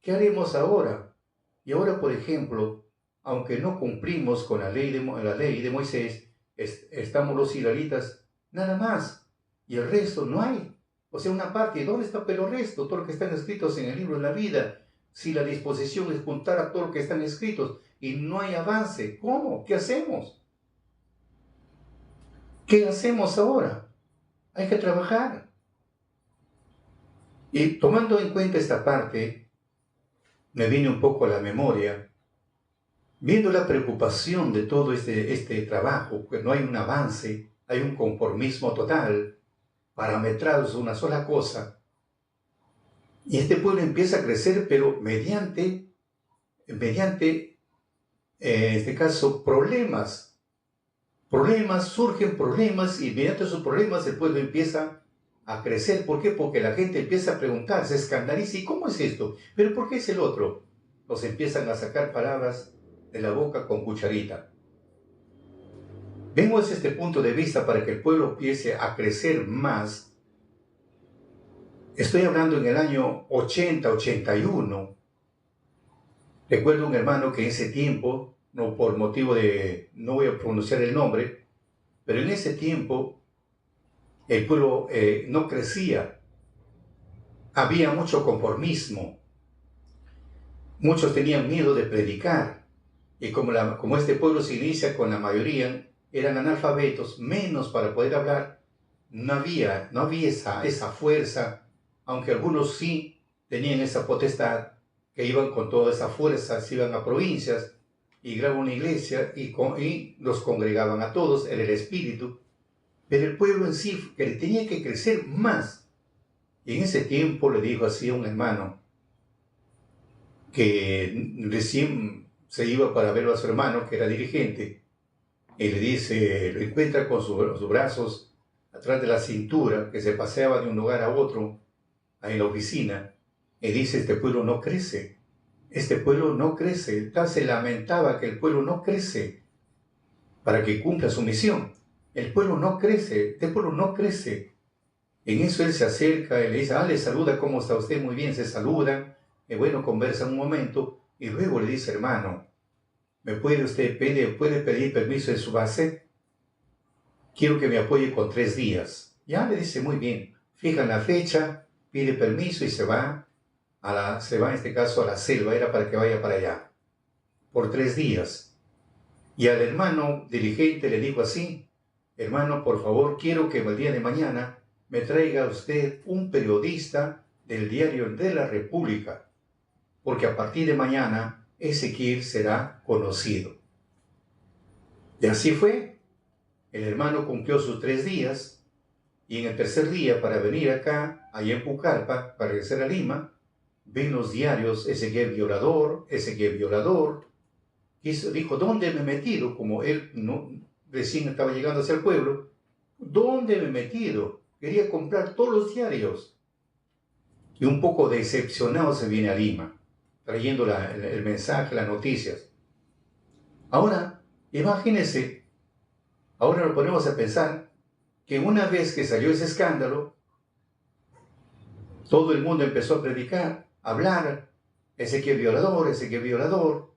¿Qué haremos ahora? Y ahora, por ejemplo, aunque no cumplimos con la ley de Moisés, estamos los israelitas nada más, y el resto no hay. O sea, una parte, ¿dónde está pero el resto? Todo lo que están escritos en el libro de la vida. Si la disposición es juntar a todo lo que están escritos y no hay avance, ¿cómo? ¿Qué hacemos? ¿Qué hacemos ahora? Hay que trabajar. Y tomando en cuenta esta parte, me viene un poco a la memoria, viendo la preocupación de todo este trabajo, que no hay un avance, hay un conformismo total, parametrados a una sola cosa, y este pueblo empieza a crecer, pero mediante en este caso, surgen problemas, y mediante esos problemas el pueblo empieza a crecer. ¿Por qué? Porque la gente empieza a preguntar, se escandaliza, ¿y cómo es esto? ¿Pero por qué es el otro? Nos empiezan a sacar palabras de la boca con cucharita. Vemos este punto de vista para que el pueblo empiece a crecer más. Estoy hablando en el año 80, 81. Recuerdo un hermano que en ese tiempo, no por motivo de, no voy a pronunciar el nombre, pero en ese tiempo el pueblo no crecía. Había mucho conformismo. Muchos tenían miedo de predicar. Y como este pueblo se inicia con la mayoría, eran analfabetos, menos para poder hablar, no había esa fuerza, aunque algunos sí tenían esa potestad, que iban con toda esa fuerza, se iban a provincias y grababan una iglesia y los congregaban a todos en el espíritu. Pero el pueblo en sí que tenía que crecer más. Y en ese tiempo le dijo así a un hermano que recién se iba para ver a su hermano, que era dirigente, y le dice, lo encuentra con sus brazos atrás de la cintura, que se paseaba de un lugar a otro en la oficina, y dice, este pueblo no crece, se lamentaba que el pueblo no crece para que cumpla su misión. El pueblo no crece, este pueblo no crece. En eso él se acerca y le dice, le saluda, ¿cómo está usted? Muy bien, se saludan, y bueno, conversan un momento, y luego le dice, hermano, puede pedir permiso en su base? Quiero que me apoye con 3 días. Ya le dice, muy bien, fijan la fecha, pide permiso y se va en este caso a la selva, era para que vaya para allá, por 3 días. Y al hermano dirigente le dijo así, hermano, por favor, quiero que el día de mañana me traiga usted un periodista del diario de la República, porque a partir de mañana Ezequiel será conocido. Y así fue. El hermano cumplió sus 3 días, y en el tercer día, para venir acá, allá en Pucallpa, para regresar a Lima, ven los diarios, Ezequiel violador, Ezequiel violador. Y dijo, ¿dónde me he metido? Como él recién estaba llegando hacia el pueblo, ¿dónde me he metido? Quería comprar todos los diarios. y un poco decepcionado se viene a Lima, trayendo el mensaje, las noticias. Ahora, imagínense, ahora nos ponemos a pensar que una vez que salió ese escándalo, todo el mundo empezó a predicar, a hablar, Ezequiel violador,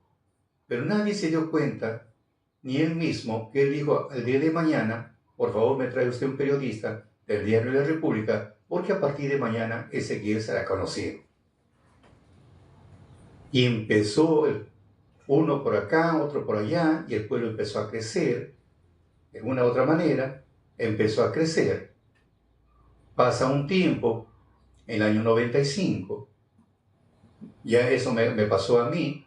pero nadie se dio cuenta, ni él mismo, que él dijo al día de mañana, por favor me trae usted un periodista del Diario de la República, porque a partir de mañana Ezequiel será conocido. Y empezó uno por acá, otro por allá, y el pueblo empezó a crecer, de una u otra manera, empezó a crecer. Pasa un tiempo, en el año 95, ya eso me pasó a mí.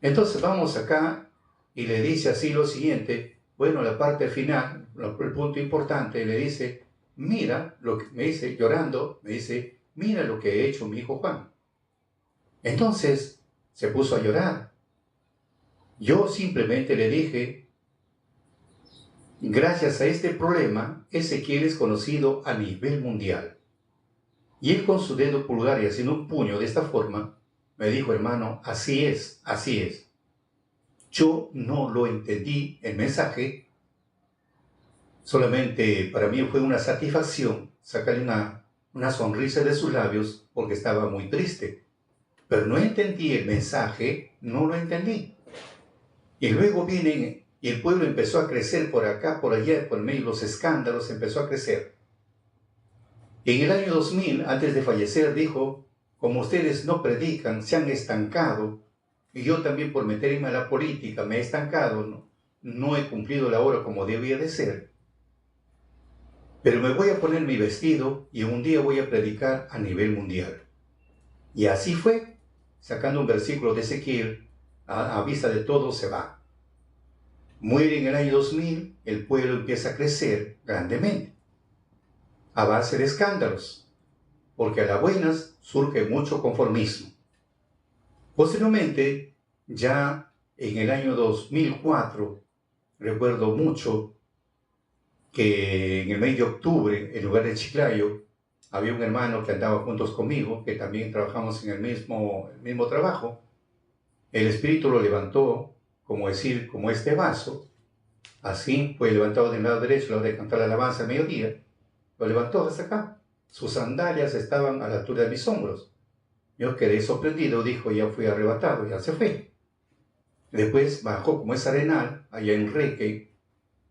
Entonces vamos acá y le dice así lo siguiente, bueno, la parte final, el punto importante, le dice, mira, lo que me dice, llorando, me dice, mira lo que ha hecho mi hijo Juan. Entonces se puso a llorar. Yo simplemente le dije, gracias a este problema, Ezequiel es conocido a nivel mundial. Y él con su dedo pulgar y haciendo un puño de esta forma, me dijo, hermano, así es, así es. Yo no lo entendí el mensaje, solamente para mí fue una satisfacción sacarle una sonrisa de sus labios porque estaba muy triste. Pero no entendí el mensaje, no lo entendí. Y luego vienen y el pueblo empezó a crecer por acá, por allá, por medio de los escándalos, empezó a crecer. En el año 2000, antes de fallecer, dijo, como ustedes no predican, se han estancado, y yo también por meterme a la política me he estancado, no he cumplido la obra como debía de ser, pero me voy a poner mi vestido y un día voy a predicar a nivel mundial. Y así fue, sacando un versículo de Ezequiel, a vista de todos se va. Muere en el año 2000, el pueblo empieza a crecer grandemente, a base de escándalos, porque a las buenas surge mucho conformismo. Posteriormente, ya en el año 2004, recuerdo mucho que en el mes de octubre, en lugar de Chiclayo, había un hermano que andaba juntos conmigo, que también trabajamos en el mismo trabajo. El Espíritu lo levantó, como decir, como este vaso, así fue levantado del lado derecho, a la hora de cantar la alabanza a mediodía, lo levantó hasta acá. Sus sandalias estaban a la altura de mis hombros. Yo quedé sorprendido, dijo, ya fui arrebatado, ya se fue. Después bajó, como es arenal, allá en Reque,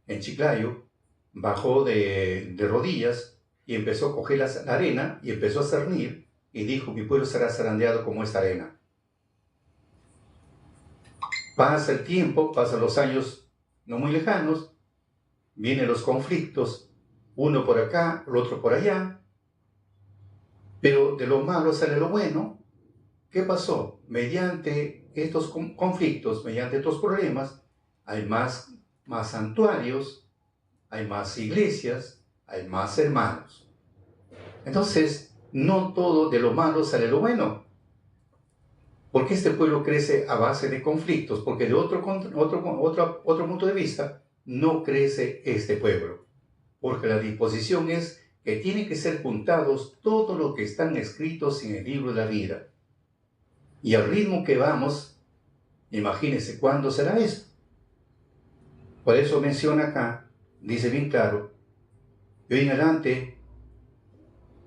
en Chiclayo, bajó de rodillas y empezó a coger la arena y empezó a cernir y dijo, mi pueblo será zarandeado como esta arena. Pasa el tiempo, pasan los años no muy lejanos, vienen los conflictos, uno por acá, el otro por allá, pero de lo malo sale lo bueno. ¿Qué pasó? Mediante estos conflictos, mediante estos problemas, hay más santuarios, hay más iglesias, hay más hermanos. Entonces, no todo de lo malo sale lo bueno. Porque este pueblo crece a base de conflictos, porque de otro punto de vista, no crece este pueblo. Porque la disposición es que tienen que ser juntados todo lo que están escritos en el libro de la vida. Y al ritmo que vamos, imagínense cuándo será esto. Por eso menciona acá, dice bien claro, y hoy en adelante,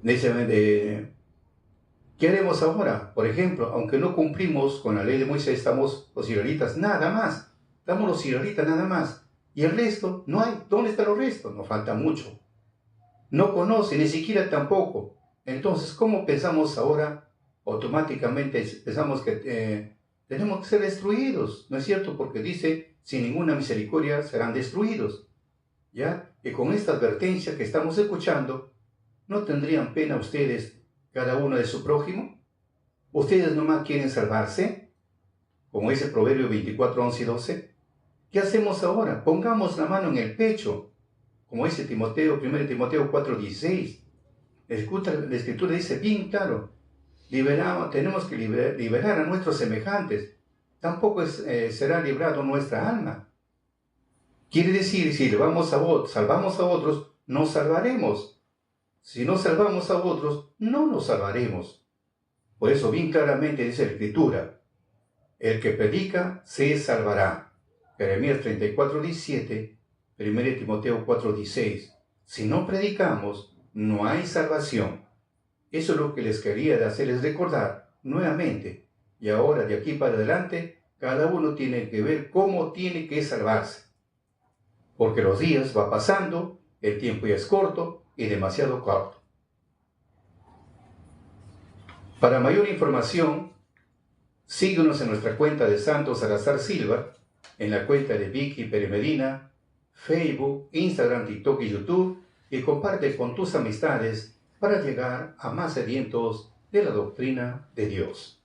dice, ¿qué haremos ahora? Por ejemplo, aunque no cumplimos con la ley de Moisés, estamos los israelitas nada más. Estamos los israelitas nada más. Y el resto, no hay. ¿Dónde está el resto? Nos falta mucho. No conoce, ni siquiera tampoco. Entonces, ¿cómo pensamos ahora? Automáticamente pensamos que tenemos que ser destruidos, ¿no es cierto? Porque dice, sin ninguna misericordia serán destruidos. ¿Ya? Y con esta advertencia que estamos escuchando, ¿no tendrían pena ustedes cada uno de su prójimo? ¿Ustedes nomás quieren salvarse? Como dice Proverbio 24, 11 y 12. ¿Qué hacemos ahora? Pongamos la mano en el pecho. Como dice 1 Timoteo 4, 16. La Escritura dice bien claro, tenemos que liberar a nuestros semejantes. Tampoco será librado nuestra alma. Quiere decir, si salvamos a otros, nos salvaremos. Si no salvamos a otros, no nos salvaremos. Por eso bien claramente dice la Escritura, el que predica se salvará. Jeremías 34:17, 1 Timoteo 4:16. Si no predicamos, no hay salvación. Eso es lo que les quería hacerles recordar nuevamente. Y ahora, de aquí para adelante, cada uno tiene que ver cómo tiene que salvarse. Porque los días van pasando, el tiempo ya es corto y demasiado corto. Para mayor información, síguenos en nuestra cuenta de Santos Salazar Silva, en la cuenta de Vicky Pérez Medina, Facebook, Instagram, TikTok y YouTube, y comparte con tus amistades para llegar a más sedientos de la doctrina de Dios.